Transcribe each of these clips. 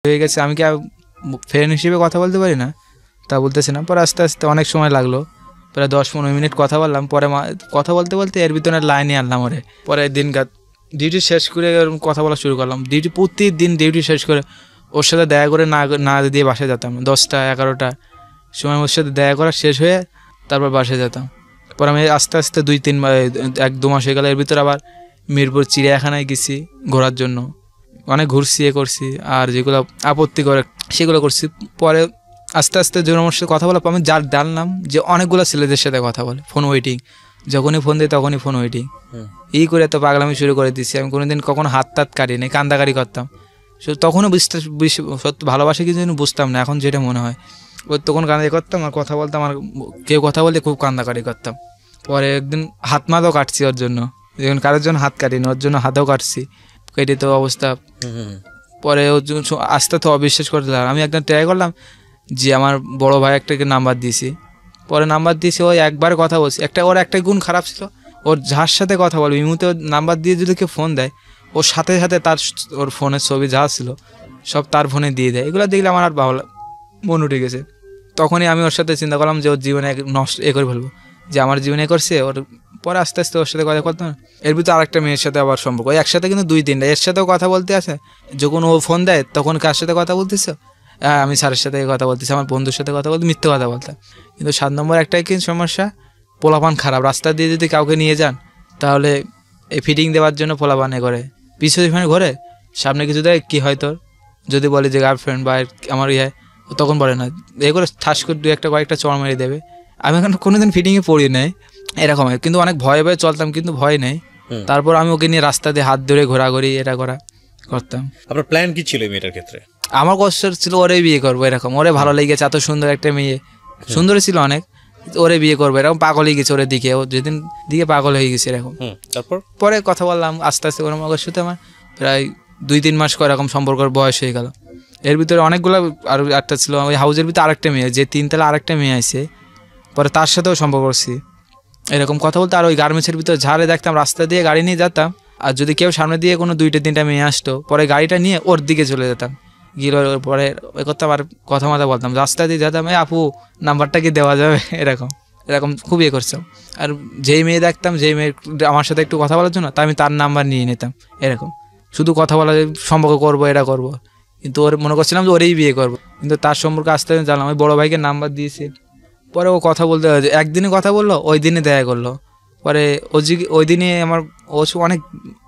হয়ে গেছে, আমি কি ফ্রেন্ড হিসেবে কথা বলতে পারি না তা বলতেছি না। পরে আস্তে আস্তে অনেক সময় লাগলো, প্রায় 10-15 মিনিট কথা বললাম। পরে কথা বলতে বলতে এর ভিতরে লাইনে আনলাম ওরে। পরে দিনকার ডিউটি শেষ করে কথা বলা শুরু করলাম। প্রতিদিন ডিউটি শেষ করে ওর সাথে দেখা করে না দিয়ে বাসায় যেতাম। 10টা-11টা সময় ওর সাথে দেখা করা শেষ হয়ে তারপর বাসায় যেতাম। পরে আমি আস্তে আস্তে 1-2 মাস হয়ে গেল। এর ভিতরে আবার মিরপুর চিড়িয়াখানায় গেছি ঘোরার জন্য, অনেক ঘুরছি করছি, আর যেগুলো আপত্তি করে সেগুলো করছি। পরে আস্তে আস্তে যখন আমার সাথে কথা বলা আমি জানলাম যে অনেকগুলো ছেলেদের সাথে কথা বলে, ফোন ওয়েটিং, যখনই ফোন দিই তখনই ফোন ওয়েটিং। এই করে তো পাগলামি শুরু করে দিচ্ছি। আমি কোনোদিন কখনো হাত কাটি নেই, কান্দাকারি করতাম। তখনও সত্যি ভালোবাসা কিছু বুঝতাম না, এখন যেটা মনে হয়। ওই তখন কান্দাকারি করতাম আর কথা বলতাম, আর কেউ কথা বললে খুব কান্দাকারি করতাম। পরে একদিন হাত মাথাও কাটছি ওর জন্য, যখন কারোর জন্য হাত কাটিনি ওর জন্য হাতেও কাটছি, কেটে তো অবস্থা। পরে ওর জন্য আস্তে তো অবিশ্বাস করতে লাগলাম। আমি একদম ট্রাই করলাম যে আমার বড় ভাই একটাকে নাম্বার দিয়েছি। পরে নাম্বার দিয়েছি, ওই একবার কথা বলছি। ওর একটা গুণ খারাপ ছিল, ওর যার সাথে কথা বলবে এই মুহূর্তে নাম্বার দিয়ে যদি কেউ ফোন দেয় ওর সাথে সাথে ওর ফোনের ছবি যা ছিল সব তার ফোনে দিয়ে দেয়। এগুলো দেখলে আমার আর ভালো মন উঠে গেছে। তখনই আমি ওর সাথে চিন্তা করলাম যে ওর জীবনে নষ্ট করে ফেলবো, যে আমার জীবনে করছে ওর। পরে আস্তে আস্তে ওর সাথে কথা বলতাম। এর ভিতরে আরেকটা মেয়ের সাথে আবার সম্পর্ক, একসাথে কিন্তু 2-3টা। এর সাথেও কথা বলতে আছে, যখন ও ফোন দেয় তখন কার সাথে কথা বলতেছো? হ্যাঁ আমি স্যারের সাথে কথা বলতেছি, আমার বন্ধুর সাথে কথা বলতে, মিথ্যে কথা বলতাম। কিন্তু 7 নম্বর একটাই কি সমস্যা, পোলাপান খারাপ। রাস্তা দিয়ে যদি কাউকে নিয়ে যান তাহলে এই ফিটিং দেওয়ার জন্য পোলাপানে করে পিছনে ঘরে, সামনে কিছু দেয় কী হয় তোর, যদি বলে যে গার্লফ্রেন্ড বা আমার তখন বলে না, এ করে ঠাস করে কয়েকটা চড় মেরে দেবে। আমি এখন কোনোদিন ফিটিংয়ে পড়ি নাই এরকম, কিন্তু অনেক ভয়ে ভয়ে চলতাম, কিন্তু ভয় নেই। তারপর আমি ওকে নিয়ে রাস্তা দিয়ে হাত ধরে ঘোরাঘুরি এটা করতাম। আপনার প্ল্যান কি ছিল এই মেয়েটার ক্ষেত্রে? আমার কষ্ট ছিল ওরে বিয়ে করবো এরকম, ওরে ভালো লেগেছে, এত সুন্দর একটা মেয়ে, সুন্দর ছিল অনেক, ওরে বিয়ে করবো এরকম। পাগল হয়ে গেছে ওরে দিকে, ও যেদিন দিকে পাগল হয়ে গেছে এরকম। তারপর পরে কথা বললাম আস্তে আস্তে ওরকম। ওর সাথে আমার প্রায় 2-3 মাস করে এরকম সম্পর্কের বয়স হয়ে গেল। এর ভিতরে অনেকগুলো আরও একটা ছিল ওই হাউসের ভিতরে আরেকটা মেয়ে, যে 3 তলা আরেকটা মেয়ে আছে, পরে তার সাথেও সম্পর্ক করছি এরকম কথা বলতে। আর ওই গার্মেন্টসের ভিতরে ঝাড়ে দেখতাম রাস্তা দিয়ে গাড়ি নিয়ে যেতাম, আর যদি কেউ সামনে দিয়ে কোনো 2-3টা মেয়ে আসতো পরে গাড়িটা নিয়ে ওর দিকে চলে যেতাম, গিয়ে পরে ওই করতাম আর কথা বলতাম, রাস্তা দিয়ে যেতাম, আপু নাম্বারটা কি দেওয়া যাবে, এরকম খুব করতাম। আর যেই মেয়ে দেখতাম, যেই মেয়ে আমার সাথে একটু কথা বলার জন্য, তা আমি তার নাম্বার নিয়ে নিতাম এরকম, শুধু কথা বলা সম্পর্ক করবো এটা করবো। কিন্তু ওর মনে করছিলাম যে ওরেই বিয়ে করবো, কিন্তু তার সম্পর্কে আসতে জানলাম ওই বড়ো ভাইকে নাম্বার দিয়েছি। পরে ও কথা বলতে একদিনে কথা বললো, ওই দিনে দেখা করলো। পরে ওই দিনে আমার অনেক,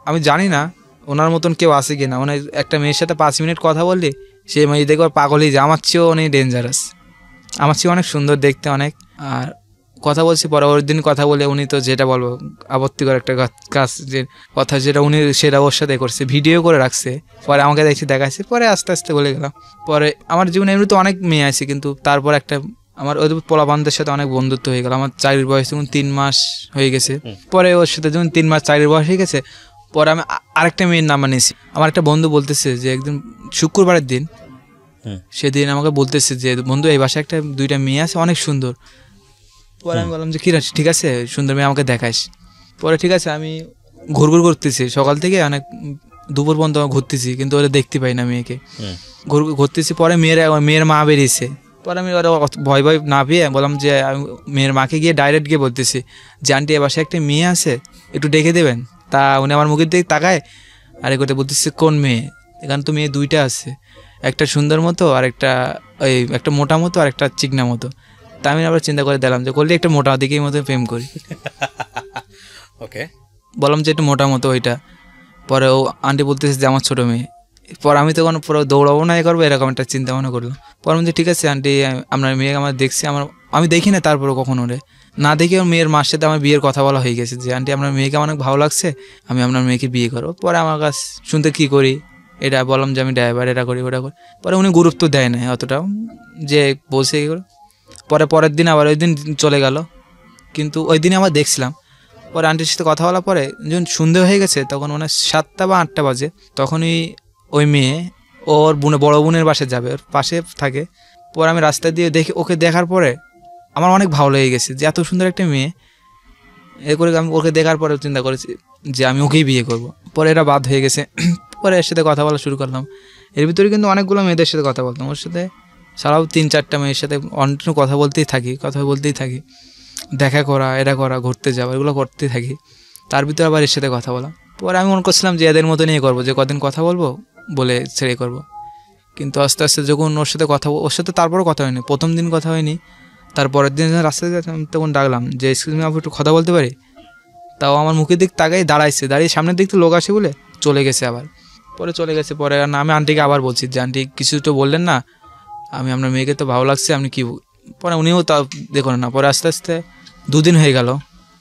আমি জানি না ওনার মতন কেউ আসে কিনা, মানে একটা মেয়ের সাথে 5 মিনিট কথা বললি সে মেয়ে দেখবার পাগলই, যে আমার চেয়েও অনেক ডেঞ্জারাস, আমার চেয়েও অনেক সুন্দর দেখতে অনেক। আর কথা বলছি, পরে ওর দিন কথা বলে উনি তো যেটা বলবো আপত্তিকর একটা কাজ, যে কথা যেটা উনি সেটা ওর সাথে করছে, ভিডিও করে রাখছে। পরে আমাকে দেখাচ্ছে, পরে আস্তে আস্তে বলে গেলাম। পরে আমার জীবনে এমনিতে অনেক মেয়ে আছে, কিন্তু তারপর একটা আমার ওই পোলাপানদের সাথে অনেক বন্ধুত্ব হয়ে গেল। আমার চাকরির বয়স যখন 3 মাস হয়ে গেছে, পরে ওর সাথে যখন 3 মাস চাকরির বয়স হয়ে গেছে, পরে আমি আরেকটা মেয়ের নাম্বার নিয়েছি। আমার একটা বন্ধু বলতেছে যে একদিন শুক্রবারের দিন, সেদিন আমাকে বলতেছে যে বন্ধু এই বাসায় 2টা মেয়ে আছে অনেক সুন্দর। পরে আমি বললাম যে ঠিক আছে সুন্দর মেয়ে আমাকে দেখাইস। পরে ঠিক আছে, আমি ঘুরঘুর করতেছি সকাল থেকে অনেক দুপুর পর্যন্ত ঘুরতেছি, কিন্তু ওরা দেখতে পাই না মেয়েকে, ঘুরতেছি। পরে মেয়ের মা বেরিয়েছে। পরে আমি ওরা ভয় না পেয়ে বললাম যে আমি মেয়ের মাকে গিয়ে ডাইরেক্ট গিয়ে বলতেছি যে আন্টি এ বাসায় একটা মেয়ে আছে, একটু ডেকে দেবেন। তা উনি আমার মুখের দিকে তাকায় আর একটা বলতেছে কোন মেয়ে, এখানে তো মেয়ে 2টা আছে, একটা সুন্দর মতো আর একটা মোটা মতো আর একটা চিকনা মতো। তা আমি আবার চিন্তা করে দিলাম যে করলে একটা মোটা দিকেই মতো প্রেম করি। ওকে, বললাম যে একটু মোটা মতো ওইটা। পরে ও আন্টি বলতেছে যে আমার ছোটো মেয়ে। পর আমি তখন পুরো দৌড়াবো না করবো এরকম একটা চিন্তা ভাবনা করলাম। পর আমি ঠিক আছে আন্টি আপনার মেয়ে আমার দেখছি, আমি দেখি না তারপরে কখনো রে না দেখি ওর মেয়ের মার সাথে আমার বিয়ের কথা বলা হয়ে গেছে যে আন্টি আপনার মেয়েকে অনেক ভালো লাগছে, আমি আপনার মেয়েকে বিয়ে করবো। পরে আমার কাছে শুনতে কী করি এটা বললাম যে আমি ড্রাইভার, এটা করি ওটা করি। পরে উনি গুরুত্ব দেয় না অতটাও, যে বলছে এগুলো। পরের দিন আবার ওই দিন চলে গেল, কিন্তু ওই দিনে আবার দেখছিলাম। পরে আন্টির সাথে কথা বলার পরে যখন সন্ধে হয়ে গেছে, তখন মানে 7টা বা 8টা বাজে, তখনই ওই মেয়ে ওর বড় বোনের বাসায় যাবে, ওর পাশে থাকে। পরে আমি রাস্তা দিয়ে ওকে দেখার পরে আমার অনেক ভালো লেগে গেছে যে এত সুন্দর একটা মেয়ে। এ করে আমি ওকে দেখার পরে চিন্তা করেছি যে আমি ওকেই বিয়ে করব। পরে এরা বাদ হয়ে গেছে। পরে এর সাথে কথা বলা শুরু করলাম। এর ভিতরে কিন্তু অনেকগুলো মেয়েদের সাথে কথা বলতাম, ওর সাথে সারাও 3-4টা মেয়ের সাথে অনেক কথা বলতেই থাকি, দেখা করা, এটা করা, ঘুরতে যাওয়া, এগুলো করতেই থাকি। তার ভিতরে আবার এর সাথে কথা বলা। পরে আমি মনে করছিলাম যে এদের মতো নিয়ে করবো, যে কদিন কথা বলবো বলে ছেড়ে করব। কিন্তু আস্তে আস্তে যখন ওর সাথে ওর সাথে তারপরও কথা হয়নি, প্রথম দিন কথা হয়নি, তারপরের দিন রাস্তায় যাচ্ছিলাম তখন ডাকলাম যে এক্সকিউজ মি আপু একটু কথা বলতে পারি। তাও আমার মুখের দিক তাকাই দাঁড়িয়ে সামনের দিক থেকে লোক আসে বলে চলে গেছে আবার। পরে আর না, আমি আন্টিকে আবার বলছি যে আন্টি কিছু তো বললেন না, আমি আপনার মেয়েকে তো ভালো লাগছে, আপনি কী। পরে উনিও তা দেখুন না। পরে আস্তে আস্তে 2 দিন হয়ে গেল।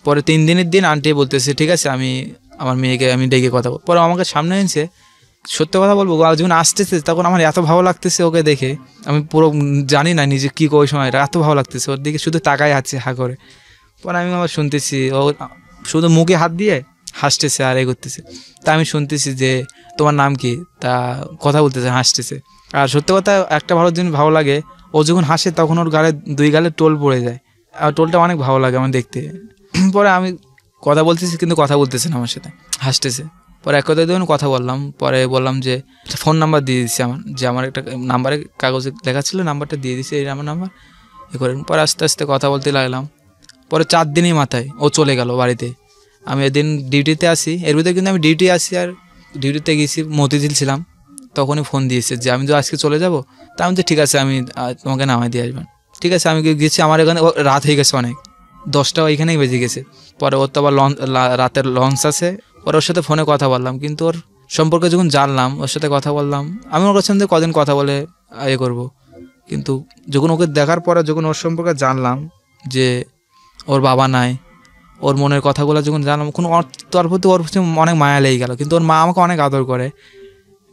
পরে 3 দিনের দিন আন্টি বলতেছে ঠিক আছে আমি আমার মেয়েকে আমি ডেকে কথা বলবো। পরে আমাকে সামনে এনেছে, সত্য কথা বলবো যখন আসতেছে তখন আমার এত ভালো লাগতেছে ওকে দেখে, আমি পুরো জানি না নিজে কী ওই সময় এত ভালো লাগতেছে ওর দিকে, শুধু তাকাই আছে হা করে। পরে আমি আবার শুনতেছি ও শুধু মুখে হাত দিয়ে হাসতেছে আর করতেছে। তা আমি শুনতেছি যে তোমার নাম কি, তা কথা বলতেছে, হাসতেছে। আর সত্য কথা একটা ভালো জিনিস ভালো লাগে, ও যখন হাসে তখন ওর গালে 2 গালে টোল পড়ে যায়, আর টোলটা অনেক ভালো লাগে আমার দেখতে। পরে আমি কথা বলতেছি কিন্তু কথা বলতেছে না আমার সাথে, হাসতেছে। পরে এক কথা যখন কথা বললাম, পরে বললাম যে ফোন নাম্বার দিয়ে দিচ্ছি আমার, যে আমার একটা নাম্বারে কাগজে লেখা ছিল, নাম্বারটা দিয়ে দিচ্ছি, এই আমার নাম্বার এ করে। পরে আস্তে আস্তে কথা বলতে লাগলাম। পরে 4 দিনই মাথায় ও চলে গেল বাড়িতে। আমি এদিন ডিউটিতে আসি, এর ভিতরে কিন্তু আমি ডিউটি আসি, আর ডিউটিতে গেছি মতিঝিল ছিলাম, তখনই ফোন দিয়েছে যে আমি তো আজকে চলে যাব। তা আমি তো ঠিক আছে আমি তোমাকে নামাই দিয়ে আসবেন। ঠিক আছে আমি গেছি, আমার এখানে রাত হয়ে গেছে অনেক, 10টা ওইখানেই বেজে গেছে। পরে ওর তো আবার রাতের লঞ্চ আছে। পরে ওর সাথে ফোনে কথা বললাম, কিন্তু ওর সম্পর্কে যখন জানলাম, ওর সাথে কথা বললাম, আমি ওর কাছে কদিন কথা বলে করবো। কিন্তু যখন ওকে দেখার পরে যখন ওর সম্পর্কে জানলাম যে ওর বাবা নাই, ওর মনের কথাগুলো যখন জানলাম, তার প্রতি ওর অনেক মায়া লেগে গেল। কিন্তু ওর মা আমাকে অনেক আদর করে,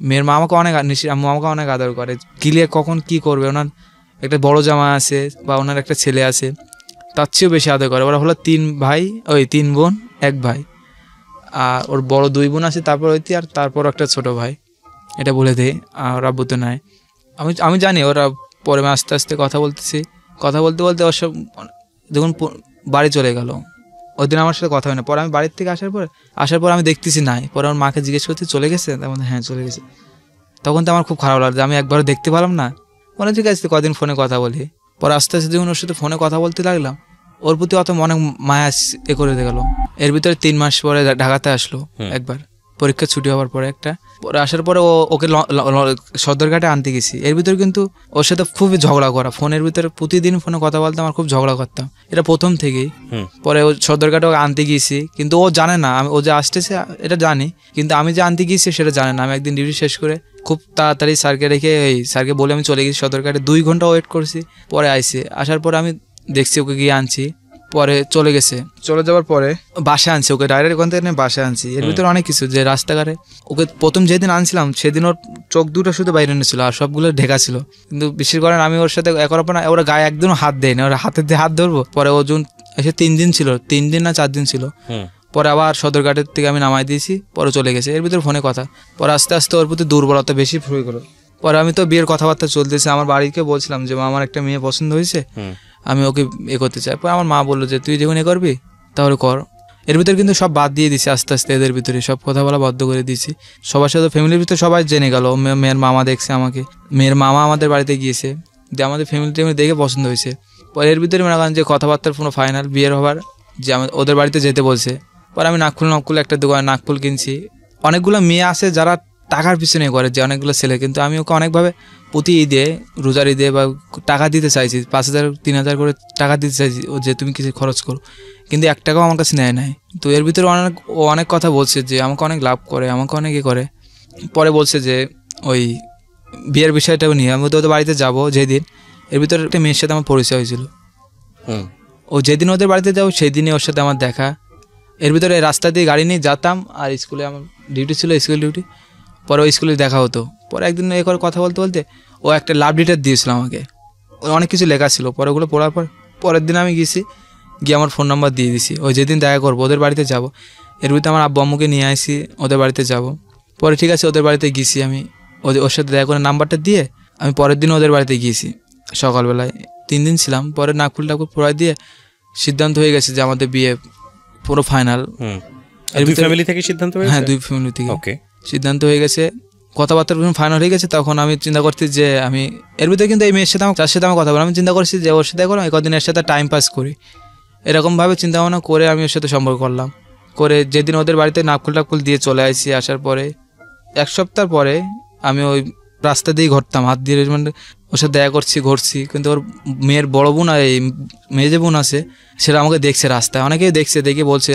মেয়ের মা আমাকে অনেক আম্মু আমাকে অনেক আদর করে। কিলে কখন কি করবে, ওনার একটা বড় জামা আছে বা ওনার একটা ছেলে আছে, তার চেয়েও বেশি আদর করে। ওরা হলো 3 ভাই, 3 বোন 1 ভাই, আর ওর বড় 2 বোন আছে, তারপর আর তারপর একটা ছোট ভাই, এটা বলে দেয়। আর আব্বু তো নাই। আমি জানি ওরা। পরে আস্তে আস্তে কথা বলতে ওর সব যখন বাড়ি চলে গেল, ওই দিন আমার সাথে কথা হয় না। পরে আমি বাড়ির থেকে আসার পর আমি দেখতেছি নাই। পরে আমার মাকে জিজ্ঞেস করতে চলে গেছে, তার মধ্যে হ্যাঁ চলে গেছে। তখন তো আমার খুব খারাপ লাগছে, আমি একবারও দেখতে পেলাম না। মনে ঠিক আছে কদিন ফোনে কথা বলি। পরে আস্তে আস্তে যখন ওর সাথে ফোনে কথা বলতে লাগলাম, ওর প্রতি অত অনেক মায়া করে গেল। এর ভিতরে 3 মাস পরে ঢাকাতে আসলো একবার, পরীক্ষা ছুটি হওয়ার পরে একটা। পরে আসার পরে ওকে সদরঘাটে আনতে গেছি। এর ভিতরে কিন্তু ওর সাথে খুবই ঝগড়া করা, ফোনের ভিতরে প্রতিদিন ফোনে কথা বলতাম আর খুব ঝগড়া করতাম, এটা প্রথম থেকেই। পরে ও সদরঘাটে ওকে আনতে গিয়েছি, কিন্তু ও জানে না ও যে আসতেছে এটা জানি, কিন্তু আমি যে আনতে গিয়েছি সেটা জানে না। আমি একদিন ডিউটি শেষ করে খুব তাড়াতাড়ি স্যারকে রেখে স্যারকে বলে আমি চলে গেছি সদরঘাটে। 2 ঘন্টা ওয়েট করছি। পরে আসার পরে আমি দেখছি ওকে গিয়ে আনছি। পরে চলে যাওয়ার পরে বাসায় আনছি ওকে, ডাইরেক্ট ওখান থেকে বাসায় আনছি। এর ভিতরে অনেক কিছু, যে রাস্তাঘাটে ওকে প্রথম যেদিন আনছিলাম সেদিন ওর চোখ দুটো শুধু বাইরে এনেছিল, আর সবগুলো ঢেকা ছিল। কিন্তু বিশেষ করে আমি ওর সাথে করার পর ওরা গায়ে একদমও হাত দেয় না, ওরা হাতের দিয়ে হাত ধরবো। পরে ও যখন এসে 3 দিন ছিল, 3 দিন না 4 দিন ছিল। পরে আবার সদরঘাটের থেকে আমি নামাই দিয়েছি, পরে চলে গেছে। এর ভিতরে ফোনে কথা। পরে আস্তে আস্তে ওর প্রতি দুর্বলতা বেশি শুরু করলো। পরে আমি তো বিয়ের কথাবার্তা চলতেছে, আমার বাড়িকে বলছিলাম যে আমার একটা মেয়ে পছন্দ হয়েছে, আমি ওকে করতে চাই। পরে আমার মা বললো যে তুই যখন করবি তাহলে কর। এর ভিতরে কিন্তু সব বাদ দিয়ে দিছি আস্তে আস্তে, এদের ভিতরে সব কথা বলা বদ্ধ করে দিয়েছি। সবার সাথে ফ্যামিলির ভিতরে সবাই জেনে গেল। মেয়ের মামা দেখছে আমাকে, মেয়ের মামা আমাদের বাড়িতে গিয়েছে, যে আমাদের ফ্যামিলি দেখে পছন্দ হয়েছে। পরে এর ভিতরে মনে করেন যে কথাবার্তার পুরো ফাইনাল বিয়ের হবার, যে ওদের বাড়িতে যেতে বলছে। পরে আমি নাকফুল একটা দোকানে নাকফুল কিনছি। অনেকগুলো মেয়ে আছে যারা টাকার পিছনে করে, যে অনেকগুলো ছেলে, কিন্তু আমি ওকে অনেকভাবে প্রতি ঈদে, রোজার ঈদে বা টাকা দিতে চাইছি, 5,000 3,000 করে টাকা দিতে চাইছি যে তুমি কিছু খরচ করো, কিন্তু 1 টাকাও আমার কাছে নেয় নাই। তো এর ভিতরে অনেক কথা বলছে যে আমাকে অনেক লাভ করে, আমাকে অনেকে করে। পরে বলছে যে ওই বিয়ের বিষয়টাও নিয়ে আমি তো ওদের বাড়িতে যাবো যেদিন। এর ভিতরে একটা মেয়ের সাথে আমার পরিচয় হয়েছিল। ও যেদিন ওদের বাড়িতে যাবো সেই দিনই ওর সাথে আমার দেখা। এর ভিতরে রাস্তা দিয়ে গাড়ি নিয়ে যেতাম, আর স্কুলে আমার ডিউটি ছিল, স্কুল ডিউটি। পরে ওই স্কুলে দেখা হতো। পরে একদিন করে কথা বলতে ও একটা লাভ লেটার দিয়েছিল আমাকে, অনেক কিছু লেখা ছিল। পরে ওগুলো পড়ার পরের দিন আমি গিয়ে আমার ফোন নাম্বার দিয়ে দিছি, ওই যেদিন দেখা করবো ওদের বাড়িতে যাব। এর ভিতরে আমার আব্বু আম্মুকে নিয়ে আসি, ওদের বাড়িতে যাব। পরে ঠিক আছে ওদের বাড়িতে গিয়েছি আমি, ওর সাথে দেখা করে নাম্বারটা দিয়ে আমি পরের দিন ওদের বাড়িতে গিয়েছি সকালবেলায়। 3 দিন ছিলাম। পরে নাকফুল পড়াই দিয়ে সিদ্ধান্ত হয়ে গেছে যে আমাদের বিয়ে পুরো ফাইনাল। দুই ফ্যামিলি থেকে সিদ্ধান্ত হয়েছে? হ্যাঁ, 2 ফ্যামিলি থেকে ওকে। সিদ্ধান্ত হয়ে গেছে, কথাবার্তা ফাইনাল হয়ে গেছে। তখন আমি চিন্তা করছি যে আমি এর ভিতরে কিন্তু এই মেয়ের সাথে যার সাথে আমার কথা বলি, আমি চিন্তা করছি যে ওর সাথে করলাম একদিন এর সাথে টাইম পাস করি, এরকমভাবে চিন্তা ভাবনা করে আমি ওর সাথে সম্পর্ক করলাম। করে যেদিন ওদের বাড়িতে নাকুল দিয়ে চলে আসি, আসার পরে 1 সপ্তাহ পরে আমি ওই রাস্তা দিয়ে ঘুরতাম, হাত দিয়ে মানে ওর সাথে দেখা করছি, ঘুরছি। কিন্তু ওর মেয়ের বড় বোন আর এই মেয়ে যে বোন আছে সেটা আমাকে দেখছে রাস্তায়, অনেকেই দেখছে, দেখে বলছে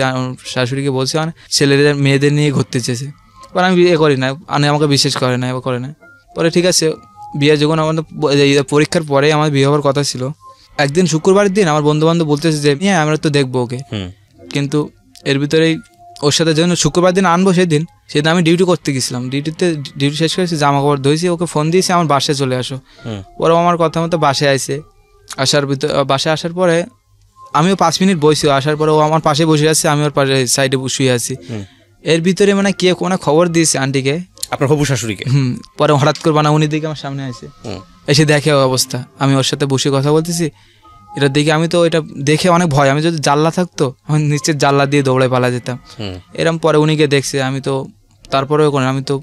শাশুড়িকে বলছে মানে ছেলেদের মেয়েদের নিয়ে ঘুরতে চেয়েছে। পরে আমি বিয়ে করি না, আমাকে বিশ্বাস করে না, করে না। পরে ঠিক আছে, বিয়ে যখন আমাদের পরীক্ষার পরে আমার বিয়ে হওয়ার কথা ছিল, একদিন শুক্রবারের দিন আমার বন্ধুবান্ধব বলতেছে যে হ্যাঁ আমরা তো দেখবো ওকে। কিন্তু এর ভিতরেই ওর সাথে যখন শুক্রবার দিন আনবো সেদিন আমি ডিউটি করতে গেছিলাম, ডিউটি শেষ করেছি, জামা কাপড় ধুয়েছি, ওকে ফোন দিয়েছি আমার বাসায় চলে আসো। পরে আমার কথা মতো বাসায় আসে, বাসায় আসার পরে আমিও 5 মিনিট বসি, আসার পরে ও আমার পাশে বসে আছে, আমি ওর পাশে সাইডে শুয়ে আছি। এর ভিতরে মানে কে কোনো খবর দিয়েছে আন্টিকে, আপনার হবু শাশুড়িকে। পরে হঠাৎ করে উনি দিকে আমার সামনে আসে, এসে দেখে অবস্থা, আমি ওর সাথে বসে কথা বলতেছি। এটার দিকে আমি তো এটা দেখে অনেক ভয়, আমি যদি জানলা থাকতো আমি নিচের জানলা দিয়ে দৌড়ে পালা যেতাম এরম। পরে উনিকে দেখছে, আমি তো তারপরেও করেন, আমি তো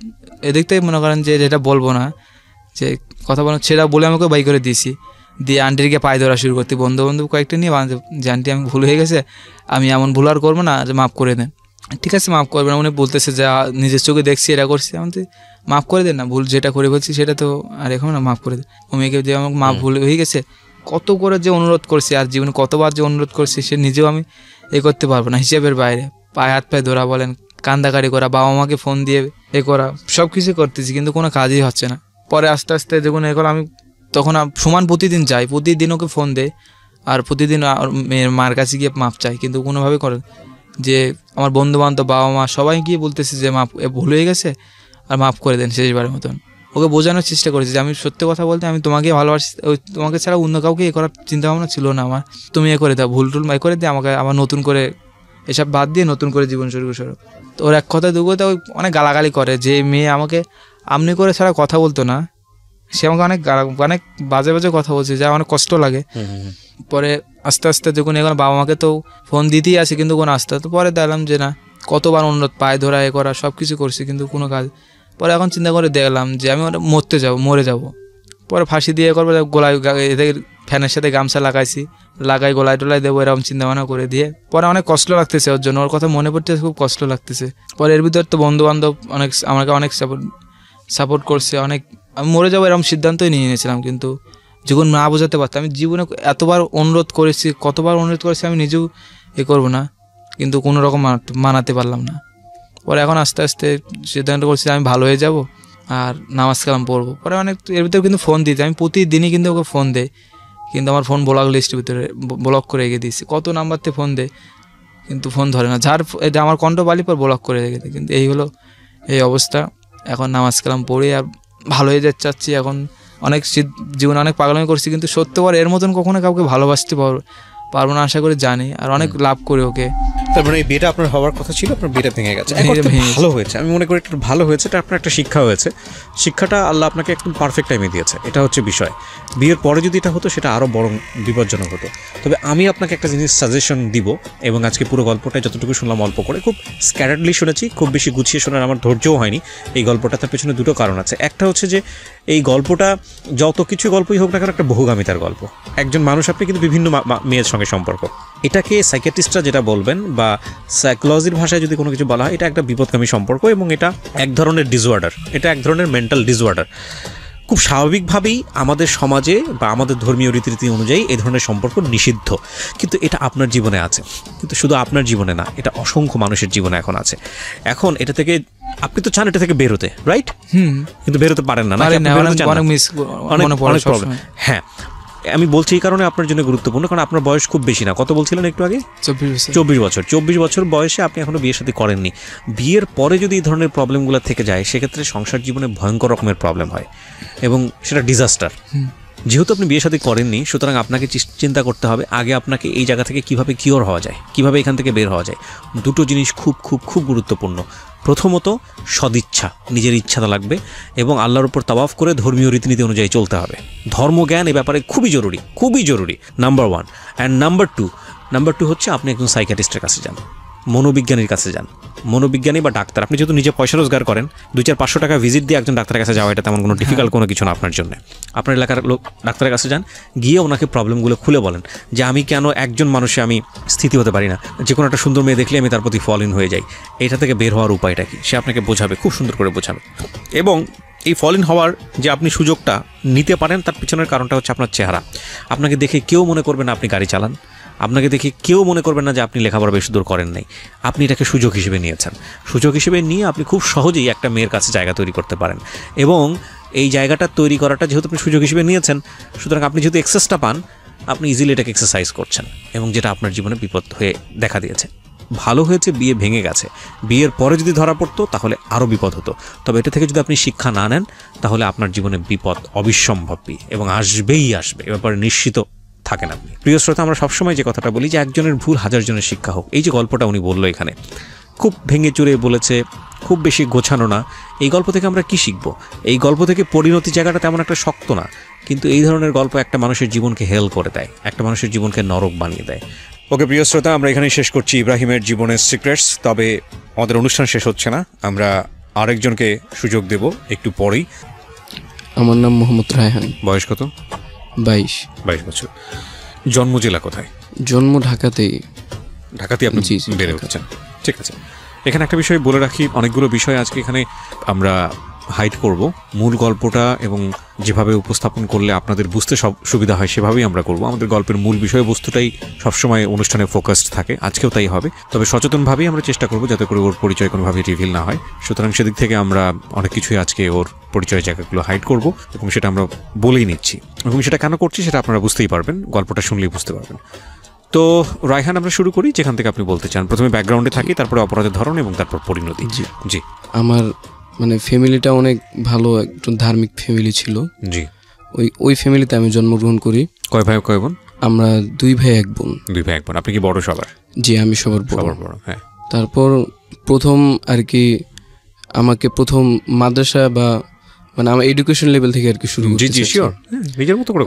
এদিক থেকে মনে করেন যে যেটা বলবো না, যে কথা বলো সেটা বলে আমাকে বাই করে দিয়েছি। দিয়ে আন্টিকে পায়ে ধরা শুরু করতে, বন্ধু কয়েকটা নিয়ে যে আন্টি আমি ভুল হয়ে গেছে, আমি এমন ভুল আর করবো না, যে মাফ করে দেন। ঠিক আছে মাফ করবে না, উনি বলতেছে যে নিজের চোখে দেখছি এটা করছি, আমি মাফ করে দেন না, ভুল যেটা করে বলছি সেটা তো আর এখন না, মাফ করে দেন। ও মেয়েকে যে আমাকে মাফ ভুল হয়ে গেছে, কত করে যে অনুরোধ করছি আর জীবনে কতবার যে অনুরোধ করছি সে নিজেও আমি করতে পারবো না, হিসেবের বাইরে। পায়ে হাত পায়ে ধরা বলেন, কান্দাকারি করা, বাবা মাকে ফোন দিয়ে করা, সব কিছু করতেছি কিন্তু কোনো কাজই হচ্ছে না। পরে আস্তে আস্তে যখন আমি তখন সমান প্রতিদিন যাই, প্রতিদিন ওকে ফোন দেয় আর প্রতিদিন মেয়ের মার কাছে গিয়ে মাপ চাই, কিন্তু কোনোভাবে করে যে আমার বন্ধু বান্ধব বাবা মা সবাই গিয়ে বলতেছে যে মাপ ভুল হয়ে গেছে আর মাফ করে দেন শেষবারের মতন। ওকে বোঝানোর চেষ্টা করেছি যে আমি সত্যি কথা বলতে আমি তোমাকে ভালোবাসি, তোমাকে ছাড়া অন্য কাউকে করার চিন্তাভাবনা ছিল না আমার, তুমি করে দাও, ভুল টুল করে দিয়ে আমাকে আবার নতুন করে এসব বাদ দিয়ে নতুন করে জীবন শুরু করো। তো ওর এক কথা দু কথা অনেক গালাগালি করে, যে মেয়ে আমাকে আমনি করে ছাড়া কথা বলতো না, সে আমাকে অনেক বাজে বাজে কথা বলছে, যা অনেক কষ্ট লাগে। পরে আস্তে আস্তে যখন এখন বাবা মাকে তো ফোন দিতেই আছে কিন্তু কোনো আসতে, তো পরে দেখলাম যে না, কতবার অনুরোধ পায়ে ধরা করা সব কিছু করছি কিন্তু কোনো কাজ। পরে এখন চিন্তা করে দেখলাম যে আমি মরে যাব। পরে ফাঁসি দিয়ে করবো, গোলায় এদের ফ্যানের সাথে গামছা লাগাই গোলায় টোলায় দেবো, এরকম চিন্তা ভাবনা করে দিয়ে পরে অনেক কষ্ট লাগতেছে ওর জন্য, ওর কথা মনে পড়তেছে, খুব কষ্ট লাগতেছে। পরে এর ভিতর তো বন্ধু বান্ধব আমাকে অনেক সাপোর্ট করছে, আমি মরে যাবো এরকম সিদ্ধান্তই নিয়ে নিয়েছিলাম। কিন্তু যখন না বোঝাতে পারতাম, আমি জীবনে এতবার অনুরোধ করেছি, কতবার অনুরোধ করেছি আমি নিজেও করবো না, কিন্তু কোনো রকম মানাতে পারলাম না। পরে এখন আস্তে আস্তে সিদ্ধান্ত করছি আমি ভালো হয়ে যাব আর নামাজ কালাম পড়বো। পরে এর ভিতরে কিন্তু ফোন দিতে, আমি প্রতিদিনই কিন্তু ওকে ফোন দেই, কিন্তু আমার ফোন ব্লক লিস্টের ভিতরে ব্লক করে রেখে দিয়েছি। কত নাম্বারতে ফোন দেয় কিন্তু ফোন ধরে না, যার এটা আমার কণ্ঠ বালি পর ব্লক করে রেখে দেয়। কিন্তু এই হলো এই অবস্থা। এখন নামাজ কালাম পড়ে আর ভালো হয়ে যেতে চাচ্ছি। এখন অনেক জীবনে অনেক পাগলামি করছি, কিন্তু সত্যবার এর মতন কখনো কাউকে ভালোবাসতে পারবো না আশা করে জানি, আর অনেক লাভ করে ওকে। তার মানে এই বিয়েটা আপনার হওয়ার কথা ছিল, আপনার বিয়েটা ভেঙে গেছে, ভালো হয়েছে। আমি মনে করি একটু ভালো হয়েছে, এটা আপনার একটা শিক্ষা হয়েছে। শিক্ষাটা আল্লাহ আপনাকে একদম পারফেক্ট টাইমে দিয়েছে, এটা হচ্ছে বিষয়। বিয়ের পরে যদি এটা হতো সেটা আরও বড় বিপজ্জনক হতো। তবে আমি আপনাকে একটা জিনিস সাজেশন দিব, এবং আজকে পুরো গল্পটা যতটুকু শুনলাম অল্প করে, খুব স্ক্যাটার্ডলি শুনেছি, খুব বেশি গুছিয়ে শোনার আমার ধৈর্যও হয়নি এই গল্পটা। তার পেছনে দুটো কারণ আছে। একটা হচ্ছে যে এই গল্পটা যত কিছু গল্পই হোক না কেন একটা বহুগামিতার গল্প। একজন মানুষ, আপনি কিন্তু বিভিন্ন মেয়ের সঙ্গে সম্পর্ক, এটাকে সাইকিয়াট্রিস্টরা যেটা বলবেন বা সাইকোলজির ভাষায় যদি কোনো কিছু বলা হয়, এটা একটা বিপদগামী সম্পর্ক, এবং এটা এক ধরনের ডিসঅর্ডার, এটা এক ধরনের মেন্টাল ডিসঅর্ডার। খুব স্বাভাবিকভাবেই আমাদের সমাজে বা আমাদের ধর্মীয় রীতিনীতি অনুযায়ী এই ধরনের সম্পর্ক নিষিদ্ধ, কিন্তু এটা আপনার জীবনে আছে। কিন্তু শুধু আপনার জীবনে না, এটা অসংখ্য মানুষের জীবনে এখন আছে। এখন এটা থেকে আপনি তো চান এটা থেকে বেরোতে, রাইট? কিন্তু বেরোতে পারেন না, অনেক প্রবলেম। হ্যাঁ, আমি বলছি এই কারণে আপনার জন্য গুরুত্বপূর্ণ, কারণ আপনার বয়স খুব বেশি না। কত বলছিলেন একটু আগে? 24 বছর। 24 বছর বয়সে আপনি এখনো বিয়ের সাথে করেননি। বিয়ের পরে যদি এই ধরনের প্রবলেমগুলো থেকে যায়, সেক্ষেত্রে সংসার জীবনে ভয়ঙ্কর রকমের প্রবলেম হয়, এবং সেটা ডিজাস্টার। যেহেতু আপনি বিয়ের সাথে করেননি, সুতরাং আপনাকে চিন্তা করতে হবে আগে আপনাকে এই জায়গা থেকে কীভাবে কিওর হওয়া যায়, কীভাবে এখান থেকে বের হওয়া যায়। দুটো জিনিস খুব খুব খুব গুরুত্বপূর্ণ। প্রথমত সদিচ্ছা, নিজের ইচ্ছাটা লাগবে, এবং আল্লাহর উপর তাওয়াফ করে ধর্মীয় রীতিনীতি অনুযায়ী চলতে হবে। ধর্মজ্ঞান এ ব্যাপারে খুবই জরুরি, নাম্বার 1। অ্যান্ড নাম্বার টু হচ্ছে আপনি একজন সাইকিয়াট্রিস্টের কাছে যান, মনোবিজ্ঞানীর কাছে যান। মনোবিজ্ঞানী বা ডাক্তার, আপনি যেহেতু নিজে পয়সা রোজগার করেন, 200-500 টাকা ভিজিট দিয়ে একজন ডাক্তারের কাছে যাওয়া এটা তেমন কোনো ডিফিকাল্ট কোনো কিছু না আপনার জন্য। আপনার এলাকার লোক ডাক্তারের কাছে যান, গিয়ে ওনাকে প্রবলেমগুলো খুলে বলেন যে আমি কেন একজন মানুষে আমি স্থিতি হতে পারি না, যে কোনো একটা সুন্দর মেয়ে দেখলে আমি তার প্রতি ফল ইন হয়ে যাই, এটা থেকে বের হওয়ার উপায়টা কি, সে আপনাকে বোঝাবে, খুব সুন্দর করে বোঝাবে। এবং এই ফল ইন হওয়ার যে আপনি সুযোগটা নিতে পারেন তার পিছনের কারণটা হচ্ছে আপনার চেহারা। আপনাকে দেখে কেউ মনে করবে না আপনি গাড়ি চালান, আপনাকে দেখে কেউ মনে করবেন না যে আপনি লেখাপড়া বেশি দূর করেন নাই, আপনি এটাকে সুযোগ হিসেবে নিয়েছেন। সুযোগ হিসেবে নিয়ে আপনি খুব সহজেই একটা মেয়ের কাছে জায়গা তৈরি করতে পারেন। এবং এই জায়গাটা তৈরি করাটা যেহেতু আপনি সুযোগ হিসেবে নিয়েছেন, সুতরাং আপনি যেহেতু এক্সেসটা পান, আপনি ইজিলি এটাকে এক্সারসাইজ করছেন, এবং যেটা আপনার জীবনে বিপদ হয়ে দেখা দিয়েছে। ভালো হয়েছে বিয়ে ভেঙে গেছে, বিয়ের পরে যদি ধরা পড়তো তাহলে আরও বিপদ হতো। তবে এটা থেকে যদি আপনি শিক্ষা না নেন তাহলে আপনার জীবনে বিপদ অবিসম্ভাবী এবং আসবেই আসবে, এ ব্যাপারে নিশ্চিত থাকেন আপনি। প্রিয় শ্রোতা, আমরা সবসময় যে কথাটা বলি যে একজনের ভুল হাজার জনের শিক্ষা হোক। এই যে গল্পটা উনি বললো এখানে, খুব ভেঙে চুরে বলেছে, খুব বেশি গোছানো না। এই গল্প থেকে আমরা কি শিখব? এই গল্প থেকে পরিণতি জায়গাটা তেমন একটা শক্ত না, কিন্তু এই ধরনের গল্প একটা মানুষের জীবনকে হেল করে দেয়, একটা মানুষের জীবনকে নরক বানিয়ে দেয়। ওকে প্রিয় শ্রোতা, আমরা এখানেই শেষ করছি ইব্রাহিমের জীবনের সিক্রেটস। তবে আমাদের অনুষ্ঠান শেষ হচ্ছে না, আমরা আরেকজনকে সুযোগ দেব একটু পরেই। আমার নাম মোহাম্মদ রায়হান। বয়স কত? 22 বছর। জন্ম জেলা কোথায়? জন্ম ঢাকাতেই। ঢাকাতেই আপনি বেড়ে উঠেছেন, ঠিক আছে। এখানে একটা বিষয় বলে রাখি, অনেকগুলো বিষয় আজকে এখানে আমরা হাইড করব। মূল গল্পটা এবং যেভাবে উপস্থাপন করলে আপনাদের বুঝতে সব সুবিধা হয় সেভাবেই আমরা করব। আমাদের গল্পের মূল বিষয়বস্তুটাই সবসময় অনুষ্ঠানে ফোকাসড থাকে, আজকেও তাই হবে। তবে সচেতনভাবেই আমরা চেষ্টা করব যাতে করে ওর পরিচয় কোনোভাবে রিভিল না হয়। সুতরাং সেদিক থেকে আমরা অনেক কিছুই আজকে ওর পরিচয় জায়গাগুলো হাইড করব, এবং সেটা আমরা বলেই নিচ্ছি। এবং সেটা কেন করছি সেটা আপনারা বুঝতেই পারবেন, গল্পটা শুনলেই বুঝতে পারবেন। তো রায়হান, আমরা শুরু করি যেখান থেকে আপনি বলতে চান। প্রথমে ব্যাকগ্রাউন্ডে থাকি, তারপরে অপরাধের ধরন এবং তারপর পরিণতি। জি জি। আমার মানে ফ্যামিলিটা অনেক ভালো, একটু ধার্মিক ফ্যামিলি ছিল। জি। ওই ফ্যামিলিতে আমি জন্মগ্রহণ করি। কয় ভাই কয় বোন? আমরা 2 ভাই 1 বোন। 2 ভাই 1 বোন। আপনি কি বড় সবার? জি, আমি সবার বড়। হ্যাঁ। তারপর প্রথম আর কি আমাকে প্রথম মাদ্রাসা বা মানে আমার এডুকেশন লেভেল থেকে আর কি শুরু করতে। জি শিওর, নিজের মতো করে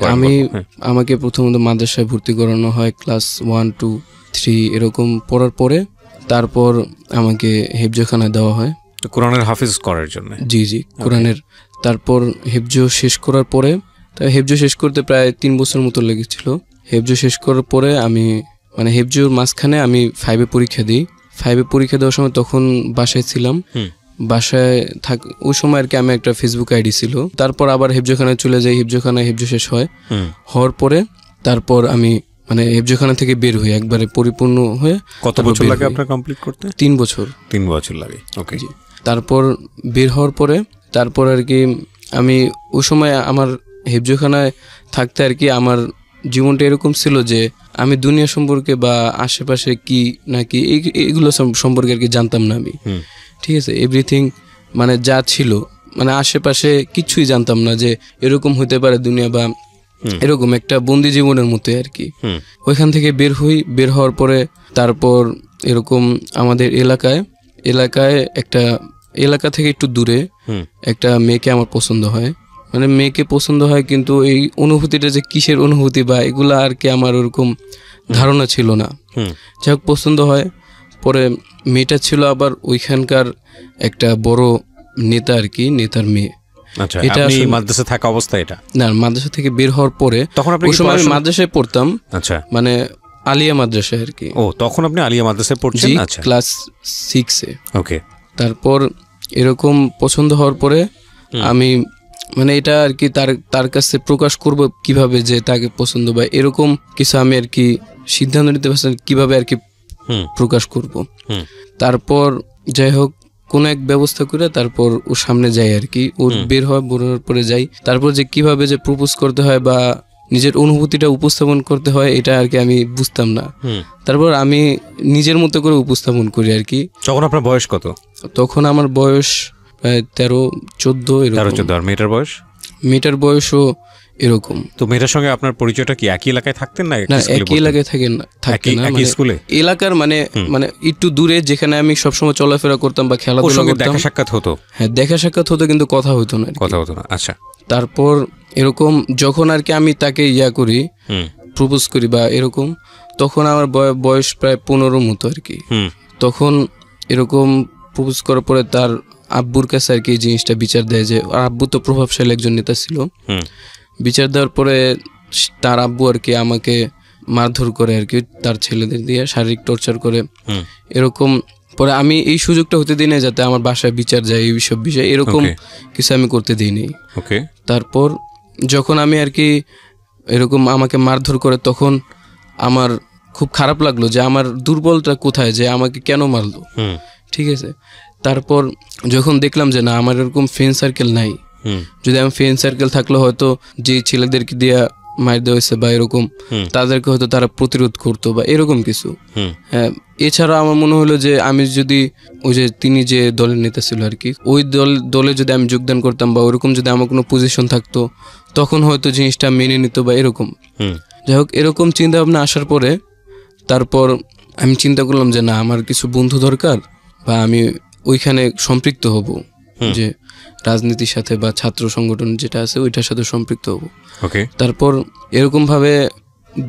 আমাকে প্রথমত মাদ্রাসায় ভর্তি করানো হয় ক্লাস 1, 2, 3 এরকম পড়ার পরে। তারপর আমাকে হেফজখানায় দেওয়া হয় কোরআনের হাফেজ করার জন্য। জি কোরআনের। তারপর হেফজ শেষ করার পরে, হেফজ শেষ করতে প্রায় 3 বছর মতো লেগেছিল। হেফজ শেষ করার পরে আমি মানে হেফজর মাঝখানে আমি 5-এ পরীক্ষা দিই। 5-এ পরীক্ষা দেওয়ার সময় তখন বাসায় ছিলাম। বাসায় ওই সময় আর কি আমি একটা ফেসবুক আইডি ছিল। তারপর আবার হেফজখানায় চলে যাই, হেফজখানায় হেফজ শেষ হয়। হওয়ার পরে তারপর আমি মানে হেফজখানা থেকে বের হই একবারে পরিপূর্ণ হয়ে। কত বছর লাগে আপনার কমপ্লিট করতে? 3 বছর। 3 বছর লাগে। ওকে। তারপর বের হওয়ার পরে তারপর আর কি আমি ওই সময় আমার হেফজখানায় থাকতে আর কি আমার জীবনটা এরকম ছিল যে আমি দুনিয়া সম্পর্কে বা আশেপাশে কি নাকি এইগুলো সম্পর্কে আর কি জানতাম না আমি। ঠিক আছে, এভরিথিং মানে যা ছিল মানে আশেপাশে কিছুই জানতাম না যে এরকম হতে পারে দুনিয়া, বা এরকম একটা বন্দি জীবনের মতো আর কি। ওইখান থেকে বের হই। বের হওয়ার পরে তারপর এরকম আমাদের এলাকায় একটা এলাকা থেকে একটু দূরে একটা মেয়েকে আমার পছন্দ হয়। মানে মেয়েকে পছন্দ হয়, কিন্তু এই অনুভূতিটা যে কিসের অনুভূতি বা এগুলা আর কি আমার ওরকম ধারণা ছিল না। যাই হোক পছন্দ হয়। পরে মেয়েটা ছিল আবার ওইখানকার একটা বড় নেতা আর কি, নেতার মেয়ে। আচ্ছা, আপনি মাদ্রাসা থাকা অবস্থায়? এটা না, মাদ্রাসা থেকে বের হওয়ার পরে। তখন আপনি ওই সময় আমি মাদ্রাসায় পড়তাম। আচ্ছা, মানে আলিয়া মাদ্রাসায় আর কি। ও, তখন আপনি আলিয়া মাদ্রাসায় পড়ছেন? আচ্ছা, ক্লাস 6-এ। ওকে। তারপর এরকম পছন্দ হওয়ার পরে আমি মানে এটা আর কি তার কাছে প্রকাশ করব কিভাবে যে তাকে পছন্দ, বা এরকম কিছু আমি আর কি সিদ্ধান্ত নিতে পারছি কিভাবে আর কি প্রকাশ করব। তারপর যাই হোক কোনো এক ব্যবস্থা করে তারপর ওর সামনে যাই আর কি। ওর বের হওয়ার পরে যাই। তারপর যে কিভাবে যে প্রপোজ করতে হয় বা নিজের অনুভূতিটা উপস্থাপন করতে হয় এটা আর কি আমি বুঝতাম না। তারপর আমি নিজের মতো করে উপস্থাপন করি আর কি। তখন আপনার বয়স কত? তখন আমার বয়স প্রায় 13-14 এরকম। 13-14। আর মেয়েটার বয়স? মেয়েটার বয়সও এরকম। তো মেয়েটার সঙ্গে আপনার পরিচয়টা কি একই এলাকায় থাকতেন না? একই এলাকায় থাকেন না, একই স্কুলে? এলাকার মানে একটু দূরে, যেখানে আমি সবসময় চলাফেরা করতাম বা খেলাধুলা করতাম। দেখা সাক্ষাৎ হতো? হ্যাঁ, দেখা সাক্ষাৎ হতো, কিন্তু কথা হতো না। আচ্ছা। তারপর এরকম যখন আর কি আমি তাকে করি, প্রপোজ করি বা এরকম, তখন আমার বয়স প্রায় 15 মতো আর কি। তখন এরকম প্রপোজ করার পরে তার আব্বুর কাছে আর কি এই জিনিসটা বিচার দেয় যে আব্বু তো প্রভাবশালী একজন নেতা ছিল। বিচার দেওয়ার পরে তার আব্বু আর কি আমাকে মারধর করে আর কি, তার ছেলেদের দিয়ে শারীরিক টর্চার করে এরকম। পরে আমি এই সুযোগটা হতে দিই না যাতে আমার বাসায় বিচার যায় এই সব বিষয়ে, এরকম কিছু আমি করতে দিইনি। তারপর যখন আমি আর কি এরকম আমাকে মারধর করে তখন আমার খুব খারাপ লাগলো যে আমার দুর্বলটা কোথায়, যে আমাকে কেন মারলো, ঠিক আছে। তারপর যখন দেখলাম যে না আমার এরকম ফ্রেন্ড সার্কেল নাই, যদি আমার ফ্রেন্ড সার্কেল থাকলে হয়তো যে ছেলেদেরকে দিয়ে মার দেওয়া হয়েছে বা এরকম তাদেরকে হয়তো তারা প্রতিরোধ করতো বা এরকম কিছু। হ্যাঁ, এছাড়া আমার মনে হলো যে আমি যদি ওই যে তিনি যে দলের নেতা ছিল আর কি, ওই দলে যদি আমি যোগদান করতাম বা ওরকম যদি আমার কোনো পজিশন থাকতো তখন হয়তো জিনিসটা মেনে নিত বা এরকম। যাই হোক, এরকম চিন্তা ভাবনা আসার পরে তারপর আমি চিন্তা করলাম যে না আমার কিছু বন্ধু দরকার বা আমি ওইখানে সম্পৃক্ত হব, যে রাজনীতির সাথে বা ছাত্র সংগঠন যেটা আছে ওইটার সাথে সম্পৃক্ত হব। তারপর এরকম ভাবে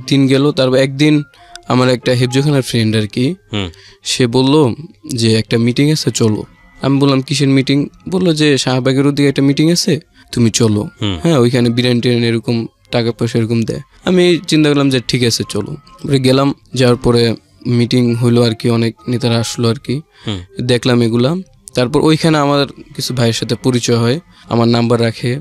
দিন গেল। তারপর একদিন আমার একটা হেফজোখানার ফ্রেন্ড আর কি, সে বলল যে একটা মিটিং আছে চলো। আমি বললাম কিসের মিটিং? বললো যে শাহবাগের ওদিকে একটা মিটিং আছে, তুমি চলো। হ্যাঁ, ওইখানে বিরিয়ানি টিরিয়ানি এরকম টাকা পয়সা এরকম দেয়। আমি চিন্তা করলাম যে ঠিক আছে চলো। গেলাম, যাওয়ার পরে মিটিং হইলো আর কি, অনেক নেতারা আসলো আর কি, দেখলাম এগুলা। তারপর ওইখানে আমার কিছু ভাইয়ের সাথে পরিচয় হয়, আমার নাম্বার রাখে।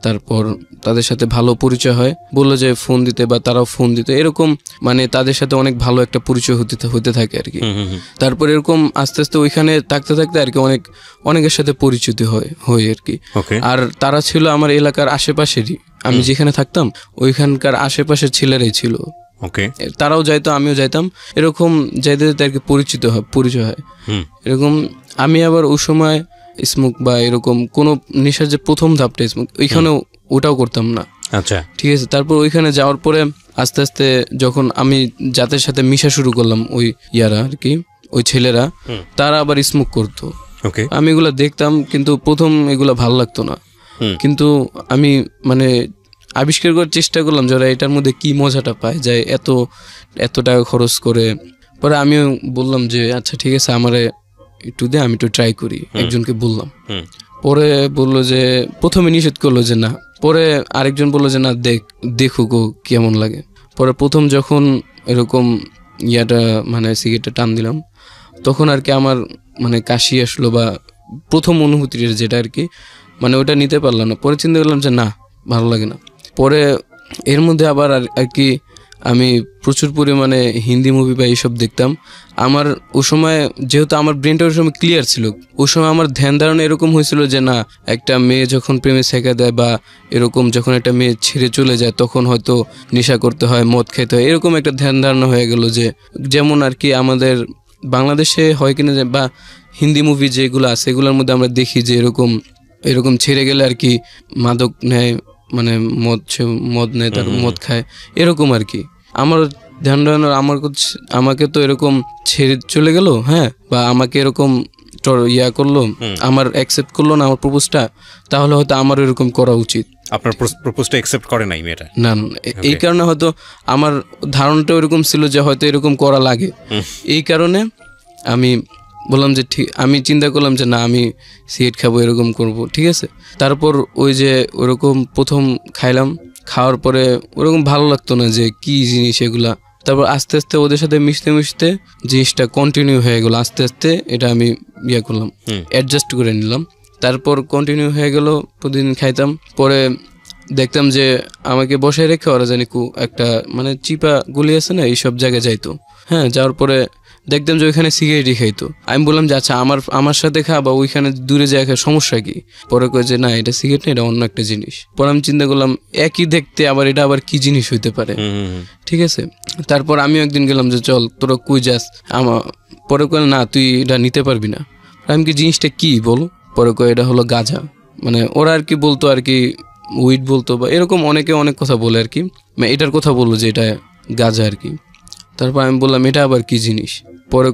তারপর তাদের সাথে ভালো পরিচয় হয়, বললো যে ফোন দিতে বা তারাও ফোন দিতে, এরকম মানে তাদের সাথে অনেক ভালো একটা পরিচয় হতে থাকে আর কি। তারপর এরকম আস্তে আস্তে ওইখানে থাকতে থাকতে আর কি অনেকের সাথে পরিচিত হয় আর কি। আর তারা ছিল আমার এলাকার আশেপাশেরই, আমি যেখানে থাকতাম ওইখানকার আশেপাশের ছেলেরাই ছিল। তারাও যাইতো, আমিও যাইতাম, এরকম যাইতে যাইতে আর কি পরিচয় হয় এরকম। আমি আবার ওই সময় স্মোক বা এরকম কোনো নেশার যে প্রথম ধাপটা স্মোক, ওইখানেও ওটাও করতাম না। আচ্ছা, ঠিক আছে। তারপর ওইখানে যাওয়ার পরে আস্তে আস্তে যখন আমি যাদের সাথে মিশা শুরু করলাম, ওই ইয়ারা আর কি, ওই ছেলেরা, তারা আবার স্মোক করতো। আমি এগুলা দেখতাম, কিন্তু প্রথম এগুলা ভালো লাগতো না, কিন্তু আমি মানে আবিষ্কার করার চেষ্টা করলাম যারা এটার মধ্যে কি মজাটা পায়, যায় এত টাকা খরচ করে। পরে আমিও বললাম যে আচ্ছা ঠিক আছে আমারে একটু দে, আমি একটু ট্রাই করি, একজনকে বললাম। পরে বললো যে প্রথমে নিষেধ করলো যে না, পরে আরেকজন বললো যে না দেখুক ও কেমন লাগে। পরে প্রথম যখন এরকম ইয়াটা মানে সিগারেটটা টান দিলাম তখন আর কি আমার মানে কাশি আসলো, বা প্রথম অনুভূতির যেটা আর কি, মানে ওটা নিতে পারলাম না। পরে চিন্তা করলাম যে না ভালো লাগে না। পরে এর মধ্যে আবার আর কি আমি প্রচুর পরিমাণে হিন্দি মুভি বা এইসব দেখতাম। আমার ওই সময় যেহেতু আমার ব্রেনটা ওই সময় ক্লিয়ার ছিল, ওই সময় আমার ধ্যান ধারণা এরকম হয়েছিল যে না একটা মেয়ে যখন প্রেমে ছেঁকা দেয় বা এরকম যখন একটা মেয়ে ছেড়ে চলে যায় তখন হয়তো নেশা করতে হয়, মদ খেতে হয়, এরকম একটা ধ্যান ধারণা হয়ে গেল। যে যেমন আর কি আমাদের বাংলাদেশে হয় কিনা বা হিন্দি মুভি যেগুলো আছে এগুলোর মধ্যে আমরা দেখি যে এরকম ছেড়ে গেলে আর কি মাদক নেয়, মানে মদ নেয়, তার মদ খায়, এরকম আর কি। আমার ধ্যান ধারণা আমাকে তো এরকম ছেড়ে চলে গেল, হ্যাঁ, বা আমাকে এরকম ইয়া করলো, আমার অ্যাকসেপ্ট করলো না আমার প্রপোজটা, তাহলে হয়তো আমার এরকম করা উচিত। আপনার প্রপোজটা অ্যাকসেপ্ট করে নাই মেয়েটা? না, এই কারণে হয়তো আমার ধারণাটা এরকম ছিল যে হয়তো এরকম করা লাগে। এই কারণে আমি বললাম যে ঠিক, আমি চিন্তা করলাম যে না আমি সিগারেট খাবো, এরকম করব, ঠিক আছে। তারপর ওই যে ওরকম প্রথম খাইলাম, খাওয়ার পরে ওরকম ভালো লাগতো না যে কি জিনিস এগুলা। তারপর আস্তে আস্তে ওদের সাথে মিশতে মিশতে জিনিসটা কন্টিনিউ হয়ে গেল, আস্তে আস্তে এটা আমি ইয়ে করলাম, অ্যাডজাস্ট করে নিলাম। তারপর কন্টিনিউ হয়ে গেল, প্রতিদিন খাইতাম। পরে দেখতাম যে আমাকে বসায় রেখে ওরা জানি একটা মানে চিপা গুলি আছে না, এইসব জায়গায় যাইতো। হ্যাঁ, যাওয়ার পরে দেখতাম যে ওইখানে সিগারেটই খাইতো। আমি বললাম যে আচ্ছা আমার সাথে খা বা ওইখানে দূরে যায় খা, সমস্যা কি? পরে কয় যে না এটা সিগারেট না, এটা অন্য একটা জিনিস। পরে আমি চিন্তা করলাম একই দেখতে আবার এটা আবার কি জিনিস হইতে পারে, ঠিক আছে। তারপর আমিও একদিন গেলাম যে চল তোরা কই যাস, পরে কয় না তুই এটা নিতে পারবি না। আমি কি জিনিসটা কি বল? পরে কয় এটা হলো গাঁজা। মানে ওরা আর কি বলতো আর কি উইড বলতো বা এরকম অনেকে অনেক কথা বলে আর কি, এটার কথা বললো যে এটা গাঁজা আর কি। তারপর আমি বললাম এটা আবার কি জিনিস? পরে